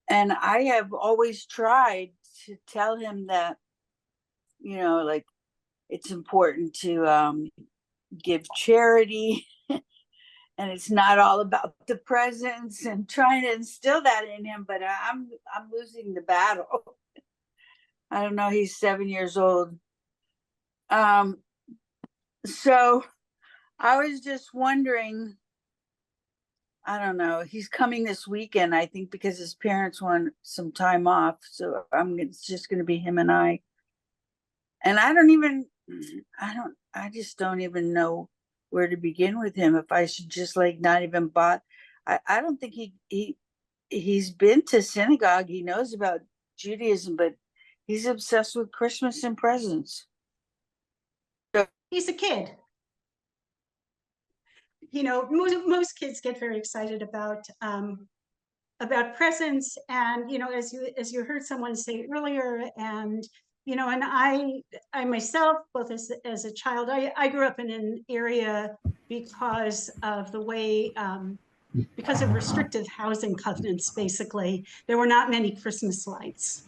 And I have always tried to tell him that, like, it's important to give charity, and it's not all about the presents, and trying to instill that in him. But I'm losing the battle. I don't know. He's 7 years old. So I was just wondering, I don't know. He's coming this weekend, I think, because his parents want some time off. So it's just going to be him and I. And I just don't even know where to begin with him. If I should just not even I don't think he's been to synagogue. He knows about Judaism, but he's obsessed with Christmas and presents. He's a kid. Most kids get very excited about presents, and as you heard someone say earlier, and and I myself, both as a child, I grew up in an area because of the way, because of restrictive housing covenants. Basically, there were not many Christmas lights,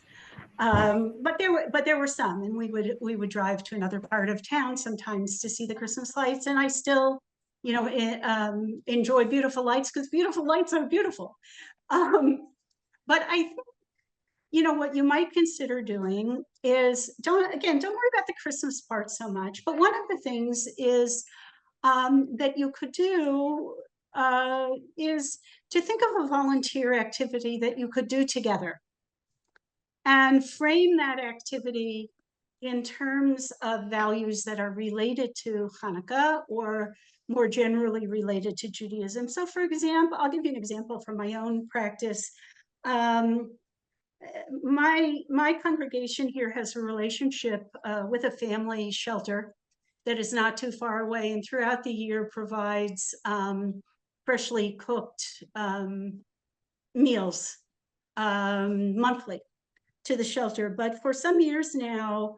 but there were some, and we would drive to another part of town sometimes to see the Christmas lights. And I still, enjoy beautiful lights, because beautiful lights are beautiful. But I think, what you might consider doing is don't worry about the Christmas part so much, but one of the things is that you could do is to think of a volunteer activity that you could do together and frame that activity in terms of values that are related to Hanukkah or more generally related to Judaism. So for example, I'll give you an example from my own practice. My congregation here has a relationship with a family shelter that is not too far away, and throughout the year provides freshly cooked meals monthly to the shelter. But for some years now,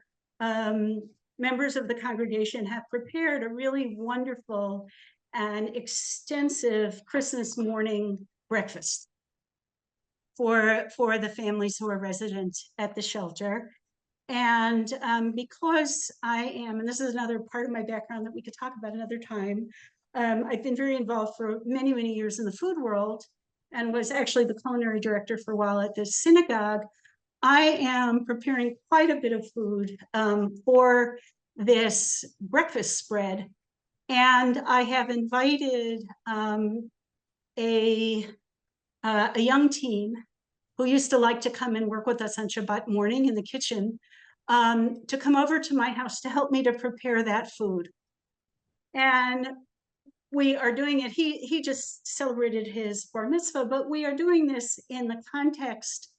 members of the congregation have prepared a really wonderful and extensive Christmas morning breakfast for the families who are resident at the shelter. And because I am, and this is another part of my background that we could talk about another time, I've been very involved for many, many years in the food world and was actually the culinary director for a while at this synagogue. I am preparing quite a bit of food for this breakfast spread. And I have invited a young teen who used to like to come and work with us on Shabbat morning in the kitchen to come over to my house to help me to prepare that food. And we are doing it, he just celebrated his bar mitzvah, but we are doing this in the context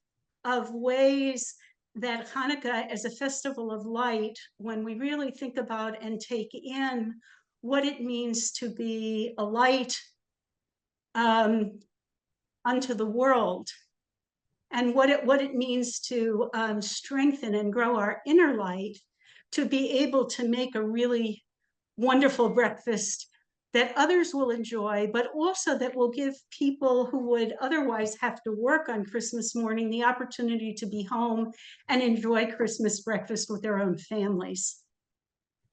of ways that Hanukkah as a festival of light, when we really think about and take in what it means to be a light unto the world, and what it means to strengthen and grow our inner light, to be able to make a really wonderful breakfast that others will enjoy, but also that will give people who would otherwise have to work on Christmas morning the opportunity to be home and enjoy Christmas breakfast with their own families.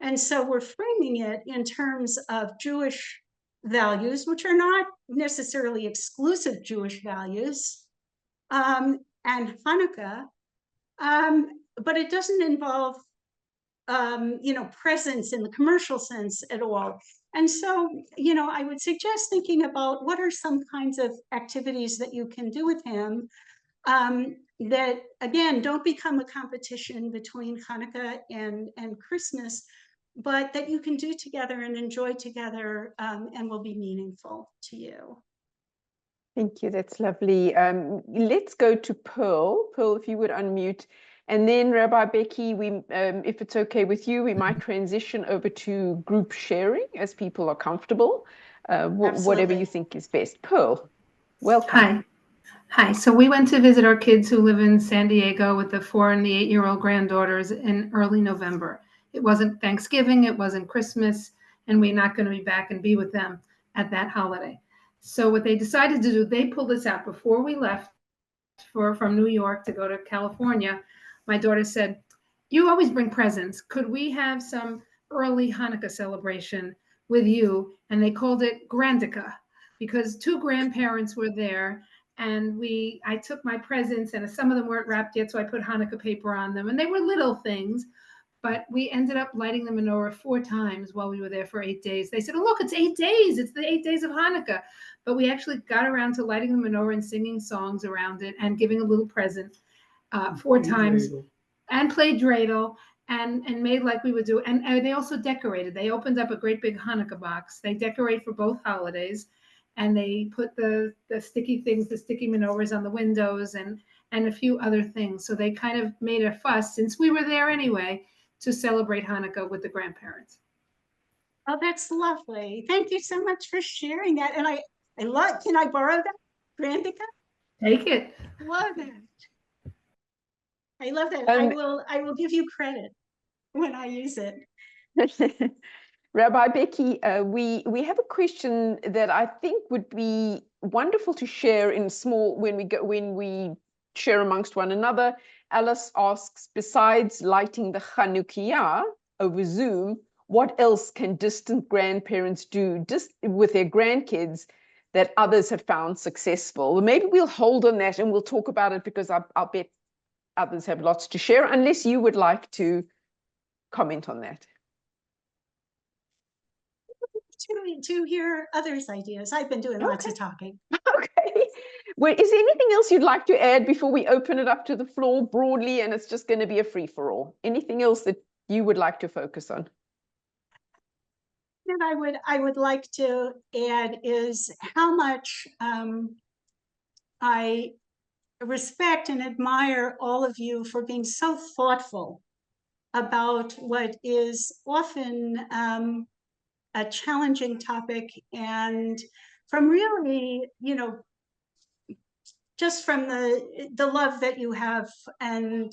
And so we're framing it in terms of Jewish values, which are not necessarily exclusive Jewish values, and Hanukkah, but it doesn't involve presence in the commercial sense at all. And so, I would suggest thinking about what are some kinds of activities that you can do with him that, again, don't become a competition between Hanukkah and Christmas, but that you can do together and enjoy together and will be meaningful to you. Thank you. That's lovely. Let's go to Pearl. Pearl, if you would unmute. And then Rabbi Becky, if it's okay with you, we might transition over to group sharing as people are comfortable, whatever you think is best. Pearl, welcome. Hi. So we went to visit our kids who live in San Diego with the 4 and the 8-year-old granddaughters in early November. It wasn't Thanksgiving, it wasn't Christmas, and we're not going to be back and be with them at that holiday. So what they decided to do, they pulled us out before we left from New York to go to California. My daughter said, "You always bring presents. Could we have some early Hanukkah celebration with you?" And they called it Grandika because 2 grandparents were there. And I took my presents, and some of them weren't wrapped yet, so I put Hanukkah paper on them. And they were little things, but we ended up lighting the menorah 4 times while we were there for 8 days. They said, "Oh, look, it's 8 days. It's the 8 days of Hanukkah." But we actually got around to lighting the menorah and singing songs around it and giving a little present 4 times. And played dreidel and made like we would do. And they also decorated. They opened up a great big Hanukkah box. They decorate for both holidays. And they put the sticky things, the sticky menorahs on the windows and a few other things. So they kind of made a fuss, since we were there anyway, to celebrate Hanukkah with the grandparents. Oh, that's lovely. Thank you so much for sharing that. And I love, can I borrow that, Grandika? Take it. Love that. I love that. I will give you credit when I use it. Rabbi Becky, we have a question that I think would be wonderful to share in small when we share amongst one another. Alice asks, besides lighting the Hanukkah over Zoom, what else can distant grandparents do with their grandkids that others have found successful? Well, maybe we'll hold on that and we'll talk about it, because I'll bet others have lots to share, unless you would like to comment on that. To hear others' ideas. I've been doing lots of talking. Okay. Well, is there anything else you'd like to add before we open it up to the floor broadly, and it's just going to be a free-for-all? Anything else that you would like to focus on? That I would like to add is how much I respect and admire all of you for being so thoughtful about what is often a challenging topic, and from really, just from the love that you have and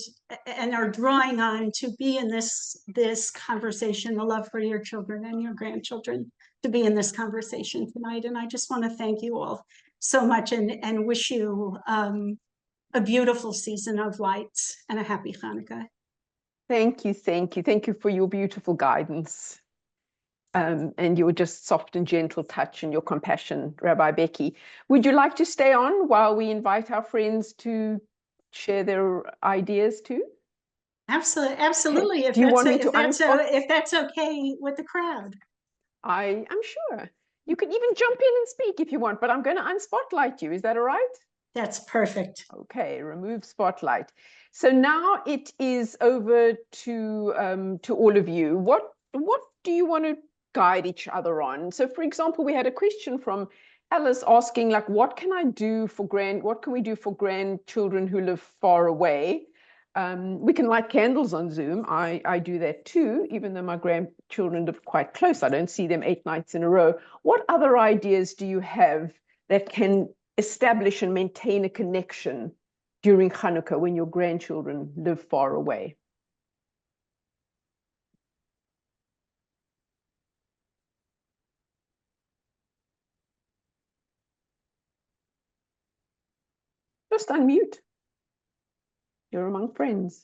are drawing on to be in this conversation, the love for your children and your grandchildren to be in this conversation tonight. And I just want to thank you all so much and wish you a beautiful season of lights and a happy Hanukkah. Thank you, thank you. Thank you for your beautiful guidance. And your just soft and gentle touch and your compassion, Rabbi Becky. Would you like to stay on while we invite our friends to share their ideas too? Absolutely. Do you want me to if that's okay with the crowd. I'm sure. You can even jump in and speak if you want, but I'm going to unspotlight you. Is that all right? That's perfect. Okay, remove spotlight. So now it is over to all of you. What do you want to guide each other on? So for example, we had a question from Alice asking, like, what can we do for grandchildren who live far away? We can light candles on Zoom. I do that too, even though my grandchildren live quite close. I don't see them 8 nights in a row. What other ideas do you have that can establish and maintain a connection during Hanukkah when your grandchildren live far away? Just unmute. You're among friends.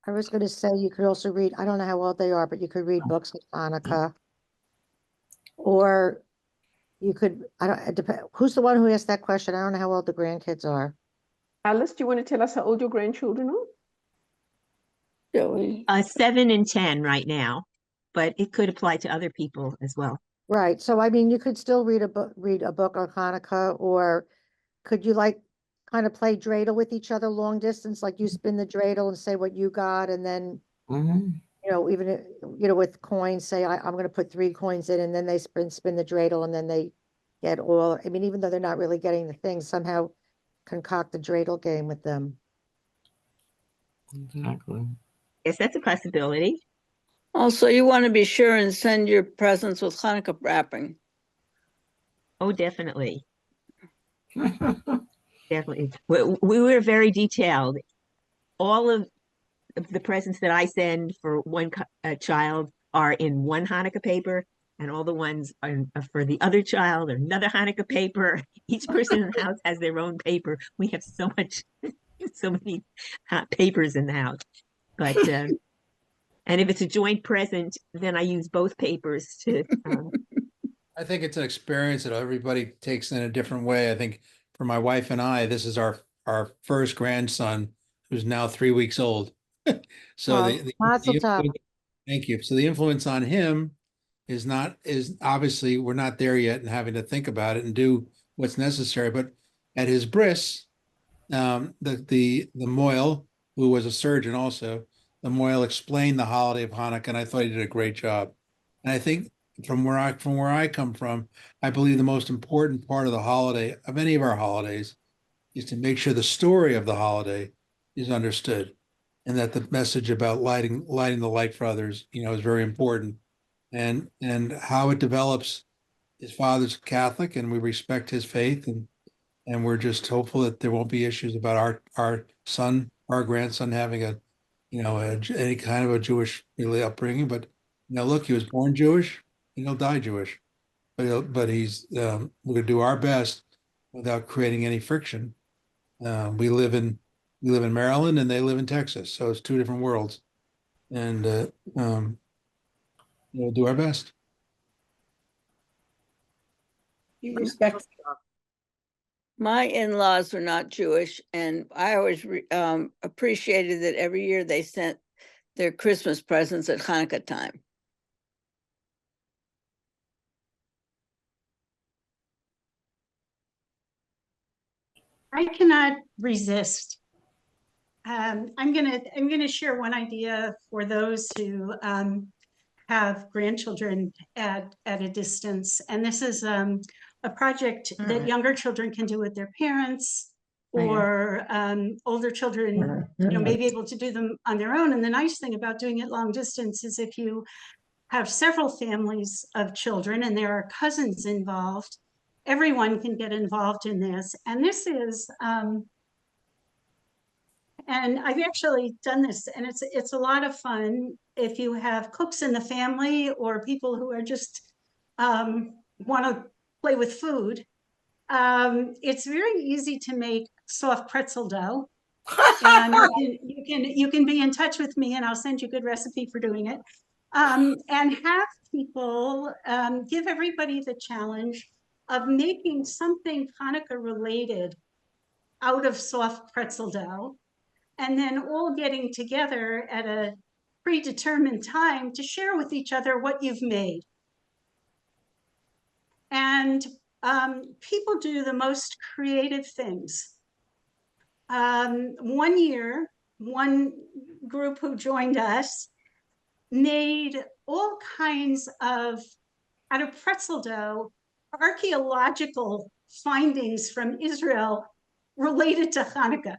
I was going to say you could also read, I don't know how old they are, but you could read books with Hanukkah. Or you could, it depends. Who's the one who asked that question? I don't know how old the grandkids are. Alice, do you want to tell us how old your grandchildren are? 7 and 10 right now, but it could apply to other people as well. Right. So, I mean, you could still read a book on Hanukkah, or could you kind of play dreidel with each other long distance, like you spin the dreidel and say what you got, and then, even, with coins, say, I'm going to put 3 coins in, and then they spin the dreidel, and then they get all, I mean, even though they're not really getting the thing, somehow concoct the dreidel game with them. Exactly. Yes, that's a possibility. Also, you want to be sure and send your presents with Hanukkah wrapping. Oh, definitely. Definitely. We were very detailed. All of the presents that I send for one child are in one Hanukkah paper, and all the ones are for the other child are another Hanukkah paper. Each person in the house has their own paper. We have so many papers in the house. But and if it's a joint present, then I use both papers to. I think it's an experience that everybody takes in a different way. I think for my wife and I, this is our first grandson, who's now 3 weeks old. So thank you. So the influence on him is obviously, we're not there yet and having to think about it and do what's necessary. But at his bris, the moil, who was a surgeon also, the moil explained the holiday of Hanukkah, and I thought he did a great job. And I think from where I come from, I believe the most important part of the holiday, of any of our holidays, is to make sure the story of the holiday is understood, and that the message about lighting the light for others, is very important. And how it develops. His father's Catholic, and we respect his faith, and we're just hopeful that there won't be issues about our grandson having any kind of a Jewish upbringing. But look, he was born Jewish, and he'll die Jewish. But he's we're gonna do our best without creating any friction. We live in Maryland, and they live in Texas, so it's 2 different worlds, and we'll do our best. You respect My in-laws were not Jewish, and I always appreciated that every year they sent their Christmas presents at Hanukkah time. I cannot resist. I'm gonna share one idea for those who have grandchildren at a distance, and this is a project that younger children can do with their parents, or older children, may be able to do them on their own. And the nice thing about doing it long distance is if you have several families of children and there are cousins involved, everyone can get involved in this. And this is, and I've actually done this, and it's a lot of fun if you have cooks in the family or people who are just want to play with food. It's very easy to make soft pretzel dough, and you can be in touch with me, and I'll send you a good recipe for doing it. And have people give everybody the challenge of making something Hanukkah related out of soft pretzel dough, and then all getting together at a predetermined time to share with each other what you've made. And people do the most creative things. One year, one group who joined us made all kinds of, out of pretzel dough, archaeological findings from Israel related to Hanukkah.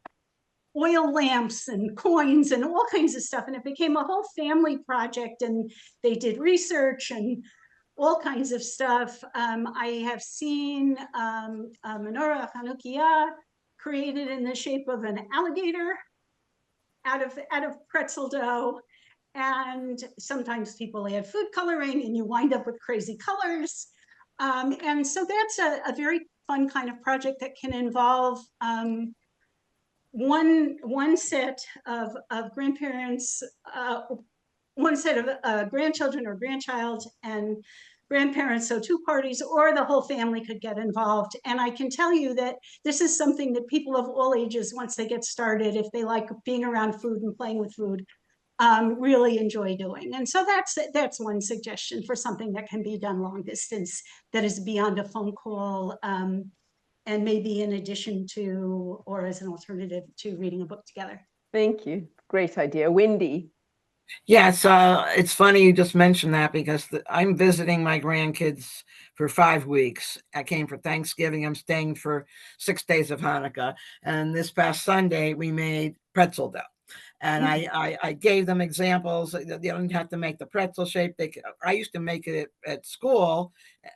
Oil lamps and coins and all kinds of stuff. And it became a whole family project, and they did research and all kinds of stuff. I have seen a menorah Hanukkah created in the shape of an alligator out of pretzel dough. And sometimes people add food coloring and you wind up with crazy colors. And so that's a very fun kind of project that can involve one set of grandparents, one set of grandchildren or grandchild and grandparents, so two parties, or the whole family could get involved. And I can tell you that this is something that people of all ages, once they get started, if they like being around food and playing with food, really enjoy doing. And so that's one suggestion for something that can be done long distance, that is beyond a phone call, and maybe in addition to, or as an alternative to, reading a book together. Thank you. Great idea. Wendy. Yes, it's funny you just mentioned that, because I'm visiting my grandkids for 5 weeks. I came for Thanksgiving. I'm staying for 6 days of Hanukkah. And this past Sunday, we made pretzel dough. And I gave them examples. They don't have to make the pretzel shape. I used to make it at school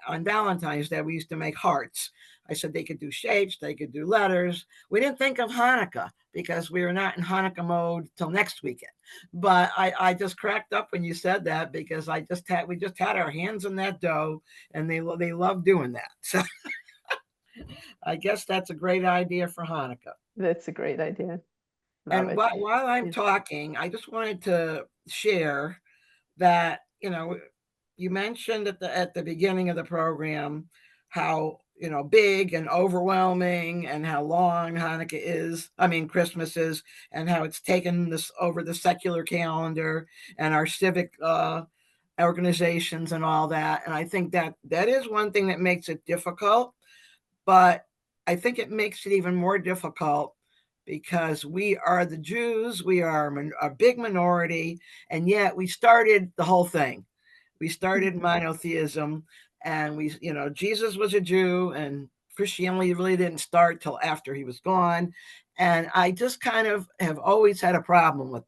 on Valentine's Day. We used to make hearts. I said they could do shapes, they could do letters. We didn't think of Hanukkah because we were not in Hanukkah mode till next weekend. But I just cracked up when you said that, because we just had our hands in that dough, and they love doing that. So I guess that's a great idea for Hanukkah. That's a great idea. And while I'm talking, I just wanted to share that, you mentioned at the beginning of the program how, big and overwhelming, and how long Christmas is, and how it's taken this over the secular calendar and our civic organizations and all that. And I think that is one thing that makes it difficult, but I think it makes it even more difficult because we are the Jews, we are a big minority, and yet we started the whole thing. We started monotheism, and Jesus was a Jew, and Christianity really didn't start till after he was gone. And I just kind of have always had a problem with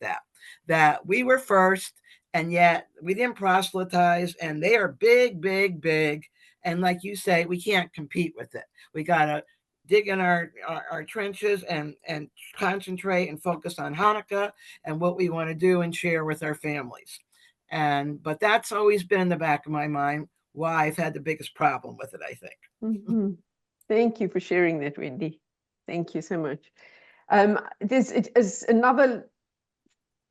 that we were first, and yet we didn't proselytize, and they are big, big, big. And like you say, we can't compete with it. We got to dig in our trenches and concentrate and focus on Hanukkah and what we want to do and share with our families. But that's always been in the back of my mind, why I've had the biggest problem with it, I think. Mm-hmm. Thank you for sharing that, Wendy. Thank you so much. There's another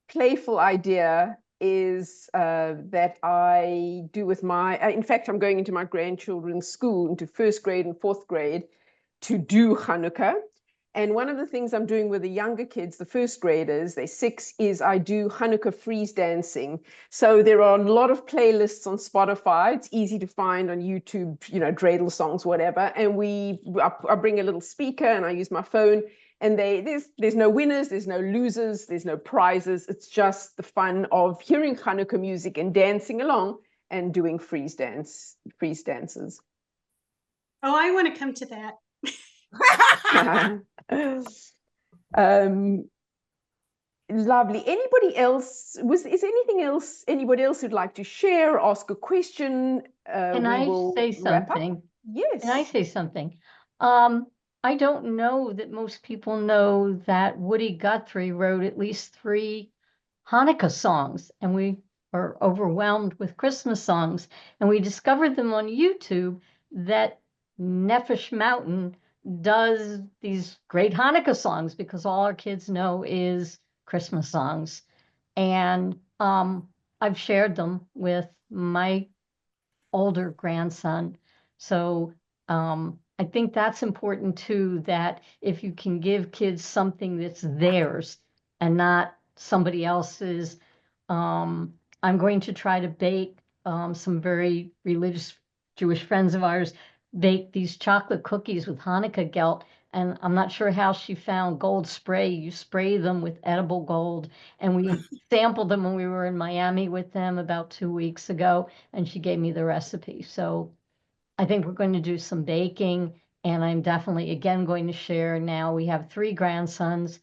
playful idea is that I do with in fact, I'm going into my grandchildren's school, into 1st grade and 4th grade, to do Hanukkah. And one of the things I'm doing with the younger kids, the first graders, they're 6, is I do Hanukkah freeze dancing. So there are a lot of playlists on Spotify. It's easy to find on YouTube, dreidel songs, whatever. And I bring a little speaker and I use my phone. And there's no winners, there's no losers, there's no prizes. It's just the fun of hearing Hanukkah music and dancing along and doing freeze dances. Oh, I want to come to that. Lovely. Anybody else? Is anything else? Anybody else who'd like to share, ask a question? Can I say something? Yes. Can I say something? I don't know that most people know that Woody Guthrie wrote at least 3 Hanukkah songs, and we are overwhelmed with Christmas songs. And we discovered them on YouTube that Nefesh Mountain does these great Hanukkah songs because all our kids know is Christmas songs. And I've shared them with my older grandson. So I think that's important too, that if you can give kids something that's theirs and not somebody else's. I'm going to try to bake, some very religious Jewish friends of ours bake these chocolate cookies with Hanukkah gelt. And I'm not sure how she found gold spray. You spray them with edible gold. And we sampled them when we were in Miami with them about 2 weeks ago. And she gave me the recipe. So I think we're going to do some baking. And I'm definitely, again, going to share now. We have 3 grandsons.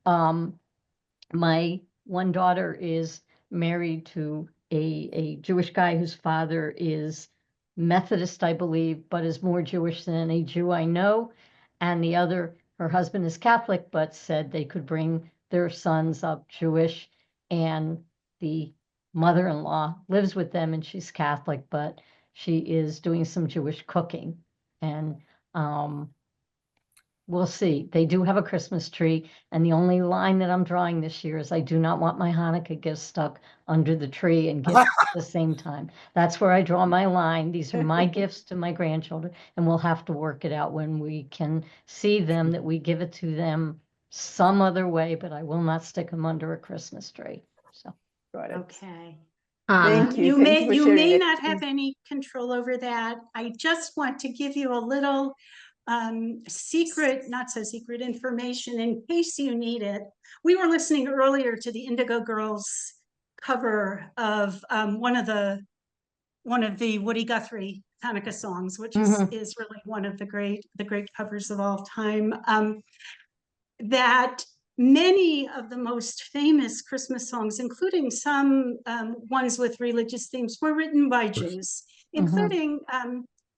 My one daughter is married to a Jewish guy whose father is Methodist, I believe, but is more Jewish than any Jew I know. And the other, her husband is Catholic, but said they could bring their sons up Jewish. And the mother-in-law lives with them and she's Catholic, but she is doing some Jewish cooking. And we'll see. They do have a Christmas tree. And the only line that I'm drawing this year is I do not want my Hanukkah gifts stuck under the tree and gifts at the same time. That's where I draw my line. These are my gifts to my grandchildren, and we'll have to work it out when we can see them, that we give it to them some other way, but I will not stick them under a Christmas tree. So, got it. Okay. Thank you. You may not have any control over that. I just want to give you a little secret, not so secret information in case you need it. We were listening earlier to the Indigo Girls cover of one of the Woody Guthrie Hanukkah songs, which is really one of the great covers of all time. That many of the most famous Christmas songs, including some ones with religious themes, were written by Jews, including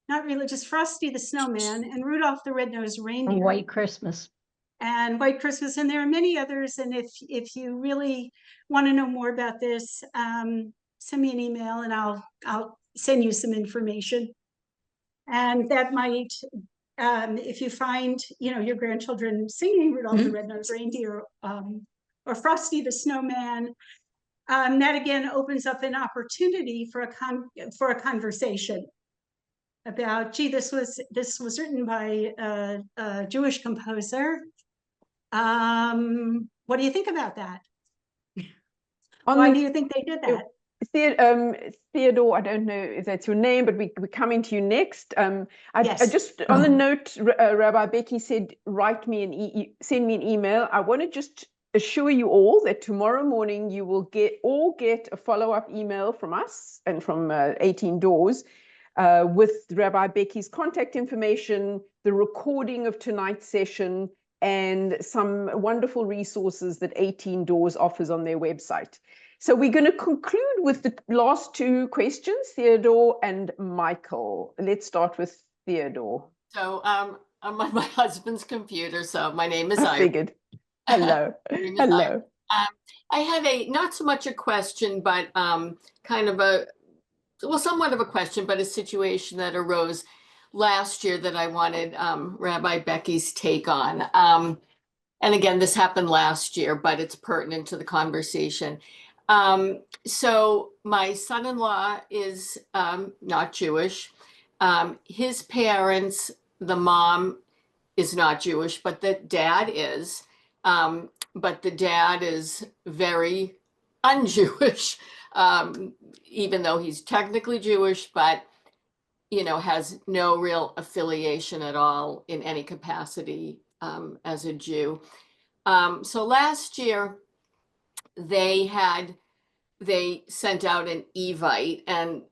not religious, Frosty the Snowman and Rudolph the Red-Nosed Reindeer. White Christmas. And White Christmas, and there are many others. And if you really want to know more about this, send me an email and I'll send you some information. And that might, if you find your grandchildren singing Rudolph the Red-Nosed Reindeer or Frosty the Snowman, that again opens up an opportunity for a conversation about, gee, this was written by a Jewish composer. What do you think about that? Why do you think they did that? Theodore, I don't know if that's your name, but we're coming to you next. I just on the note, Rabbi Becky said, send me an email. I want to just assure you all that tomorrow morning you will get a follow-up email from us and from 18 Doors with Rabbi Becky's contact information, the recording of tonight's session, and some wonderful resources that 18 Doors offers on their website. So we're going to conclude with the last 2 questions, Theodore and Michael. Let's start with Theodore. So I'm on my husband's computer, so my name is I figured. Hello. Hello. I have not so much a question, but kind of somewhat of a question, but a situation that arose last year that I wanted Rabbi Becky's take on. And again, this happened last year, but it's pertinent to the conversation. So my son-in-law is not Jewish. His parents, the mom is not Jewish, but the dad is. But the dad is very un-Jewish, even though he's technically Jewish, but has no real affiliation at all in any capacity as a Jew. So last year they sent out an Evite, and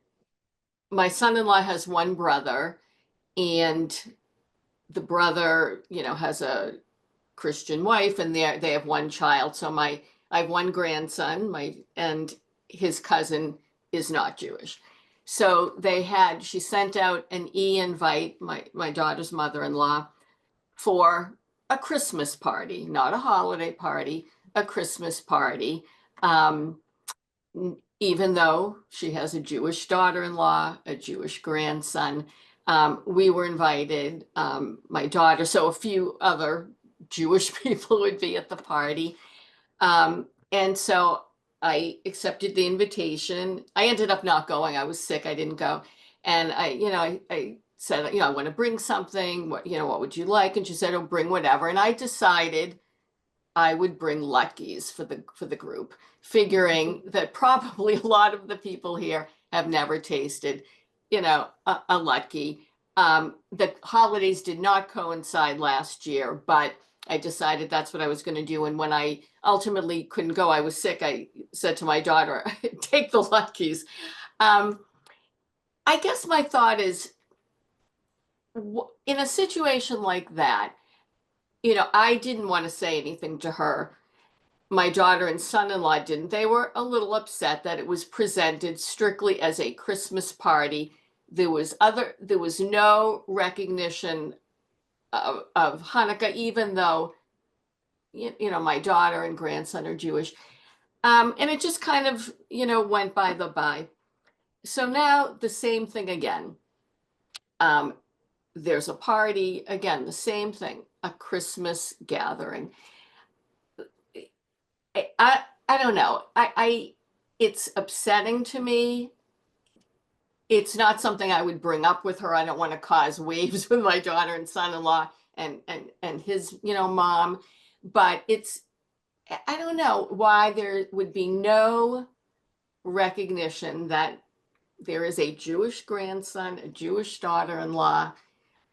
my son-in-law has one brother, and the brother, has a Christian wife, and they have one child. So I have one grandson, and his cousin is not Jewish. So she sent out an e-invite, my daughter's mother-in-law, for a Christmas party, not a holiday party, a Christmas party. Even though she has a Jewish daughter-in-law, a Jewish grandson, we were invited, my daughter, so a few other Jewish people would be at the party. And so I accepted the invitation. I ended up not going. I was sick. I didn't go. And I said, I want to bring something. What would you like? And she said, oh, bring whatever. And I decided I would bring Luckys for the group, figuring that probably a lot of the people here have never tasted, a Lucky. The holidays did not coincide last year, but I decided that's what I was going to do. And when I ultimately couldn't go, I was sick, I said to my daughter, take the Luckys. I guess my thought is, in a situation like that, I didn't want to say anything to her. My daughter and son-in-law didn't. They were a little upset that it was presented strictly as a Christmas party. There was no recognition of Hanukkah, even though, my daughter and grandson are Jewish. And it just kind of, went by the by. So now the same thing again. There's a party, again, the same thing, a Christmas gathering. I don't know. It's upsetting to me. It's not something I would bring up with her. I don't want to cause waves with my daughter and son-in-law and his, mom. But I don't know why there would be no recognition that there is a Jewish grandson, a Jewish daughter-in-law,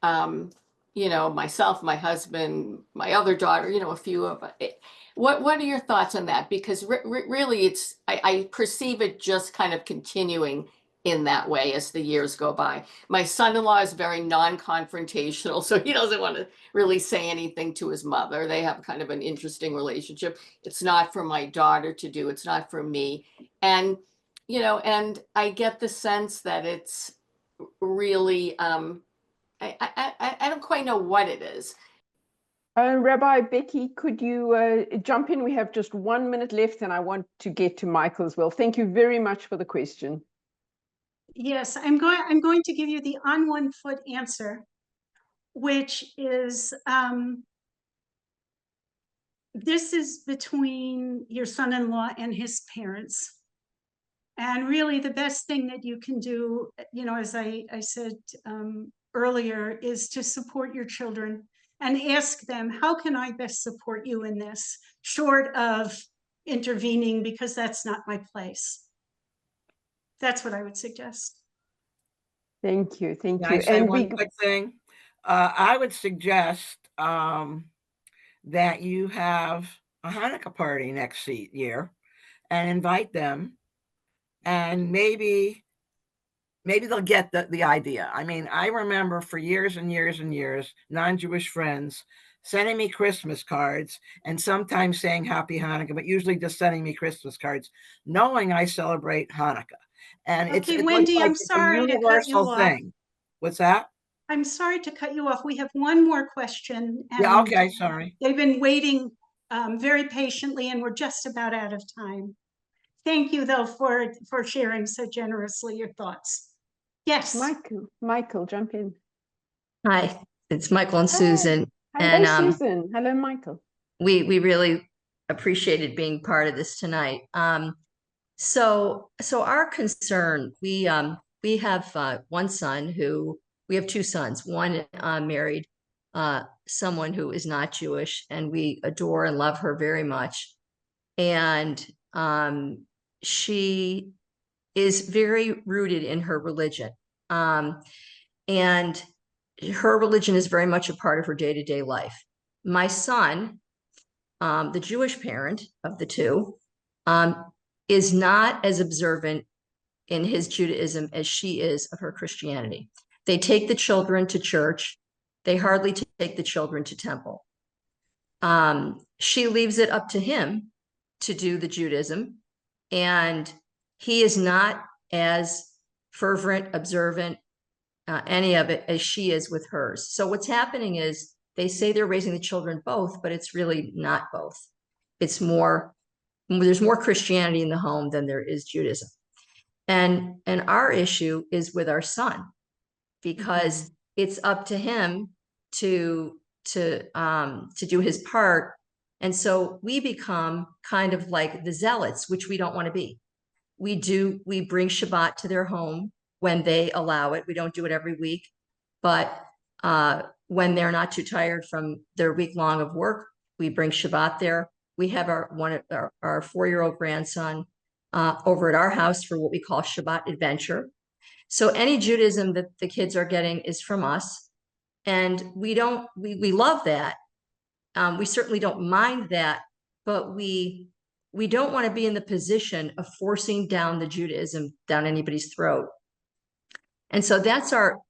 myself, my husband, my other daughter, a few of it. What are your thoughts on that? Because really I perceive it just kind of continuing in that way as the years go by. My son-in-law is very non-confrontational, so he doesn't want to really say anything to his mother. They have kind of an interesting relationship. It's not for my daughter to do. It's not for me. And, and I get the sense that it's really, I don't quite know what it is. Rabbi Becky, could you jump in? We have just 1 minute left, and I want to get to Michael as well. Thank you very much for the question. Yes, I'm going to give you the on 1 foot answer, which is this is between your son-in-law and his parents. And really the best thing that you can do, as I said earlier, is to support your children and ask them, how can I best support you in this, short of intervening, because that's not my place. That's what I would suggest. Thank you. Thank Can you. I say one quick thing? I would suggest that you have a Hanukkah party next year and invite them, and maybe they'll get the idea. I mean, I remember for years and years and years, non-Jewish friends sending me Christmas cards and sometimes saying Happy Hanukkah, but usually just sending me Christmas cards, knowing I celebrate Hanukkah. And okay, it's Wendy, like I'm sorry to cut you off. Thing. What's that? I'm sorry to cut you off. We have one more question. And yeah, okay, sorry. They've been waiting very patiently, and we're just about out of time. Thank you, though, for sharing so generously your thoughts. Yes. Michael, jump in. Hi, it's Michael and Susan. Hello, Susan. Hello, Michael. We really appreciated being part of this tonight. So our concern, we have one son we have two sons, one married someone who is not Jewish, and we adore and love her very much. And she is very rooted in her religion. And her religion is very much a part of her day-to-day life. My son, the Jewish parent of the two, is not as observant in his Judaism as she is of her Christianity. They take the children to church. They hardly take the children to temple. She leaves it up to him to do the Judaism, and he is not as fervent, observant, any of it as she is with hers. So what's happening is they say they're raising the children both, but it's really not both. It's more, there's more Christianity in the home than there is Judaism. And our issue is with our son, because it's up to him to do his part. And so we become kind of like the zealots, which we don't want to be. We bring Shabbat to their home when they allow it. We don't do it every week, but when they're not too tired from their week long of work, we bring Shabbat there. We have our 4-year-old grandson over at our house for what we call Shabbat adventure. So any Judaism that the kids are getting is from us. And we love that. We certainly don't mind that, but we don't want to be in the position of forcing down the Judaism down anybody's throat. And so that's our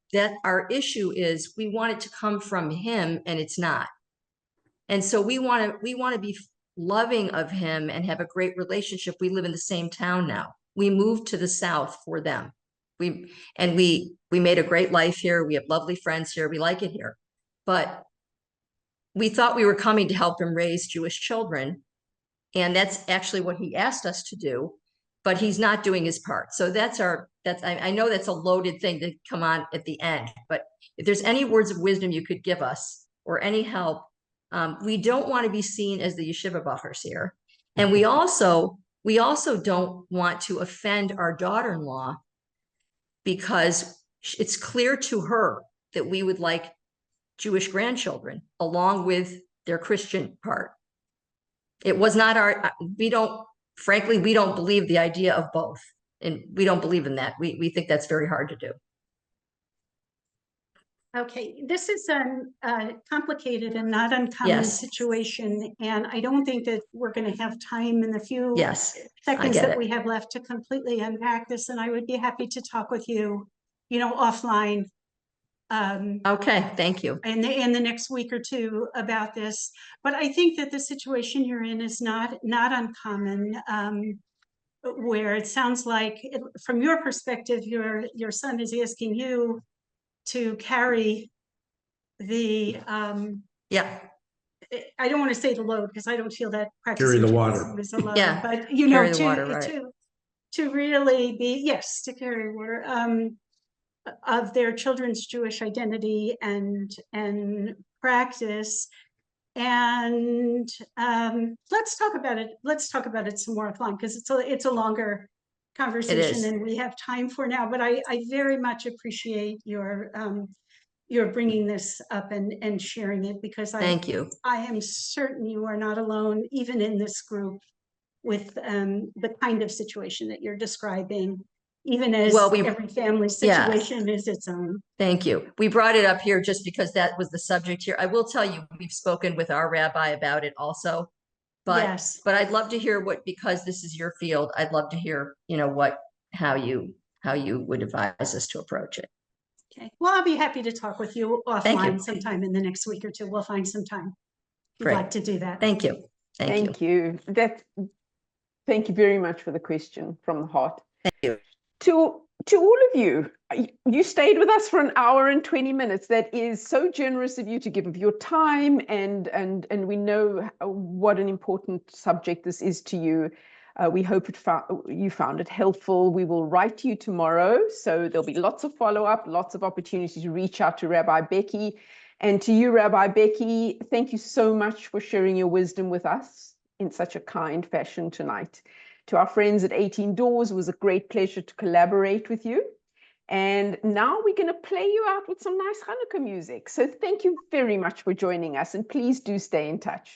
issue is we want it to come from him, and it's not. And so we want to be loving of him and have a great relationship. We live in the same town now. We moved to the South for them. We made a great life here. We have lovely friends here. We like it here. But we thought we were coming to help him raise Jewish children. And that's actually what he asked us to do, but he's not doing his part. So I know that's a loaded thing to come on at the end, but if there's any words of wisdom you could give us or any help, we don't want to be seen as the yeshiva buffers here. And we also don't want to offend our daughter-in-law, because it's clear to her that we would like Jewish grandchildren along with their Christian part. It was not we don't believe the idea of both. And we don't believe in that. We think that's very hard to do. Okay, this is a complicated and not uncommon situation, and I don't think that we're going to have time in the few seconds that we have left to completely unpack this, and I would be happy to talk with you, offline. Okay, thank you. In the next week or two about this, but I think that the situation you're in is not uncommon. Where it sounds like, from your perspective, your son is asking you to carry the I don't want to say the load, because I don't feel that carry the water is a load, yeah, but carry the water, right. to really be to carry water of their children's Jewish identity and practice. And let's talk about it some more offline, because it's a longer conversation than we have time for now. But I very much appreciate your bringing this up and sharing it, because thank you. I am certain you are not alone, even in this group, with the kind of situation that you're describing, even as every family situation is its own. Thank you. We brought it up here just because that was the subject here. I will tell you, we've spoken with our rabbi about it also. But I'd love to hear because this is your field, I'd love to hear, how you would advise us to approach it. Okay. Well, I'll be happy to talk with you offline sometime in the next week or two. We'll find some time. If you'd like to do that. Thank you. Thank you. Thank you very much for the question from the heart. Thank you. To all of you, you stayed with us for an hour and 20 minutes. That is so generous of you to give of your time, and we know what an important subject this is to you. We hope you found it helpful. We will write to you tomorrow, so there'll be lots of follow-up, lots of opportunity to reach out to Rabbi Becky. And to you, Rabbi Becky, thank you so much for sharing your wisdom with us in such a kind fashion tonight. To our friends at 18 Doors, it was a great pleasure to collaborate with you. And now we're going to play you out with some nice Hanukkah music. So thank you very much for joining us, and please do stay in touch.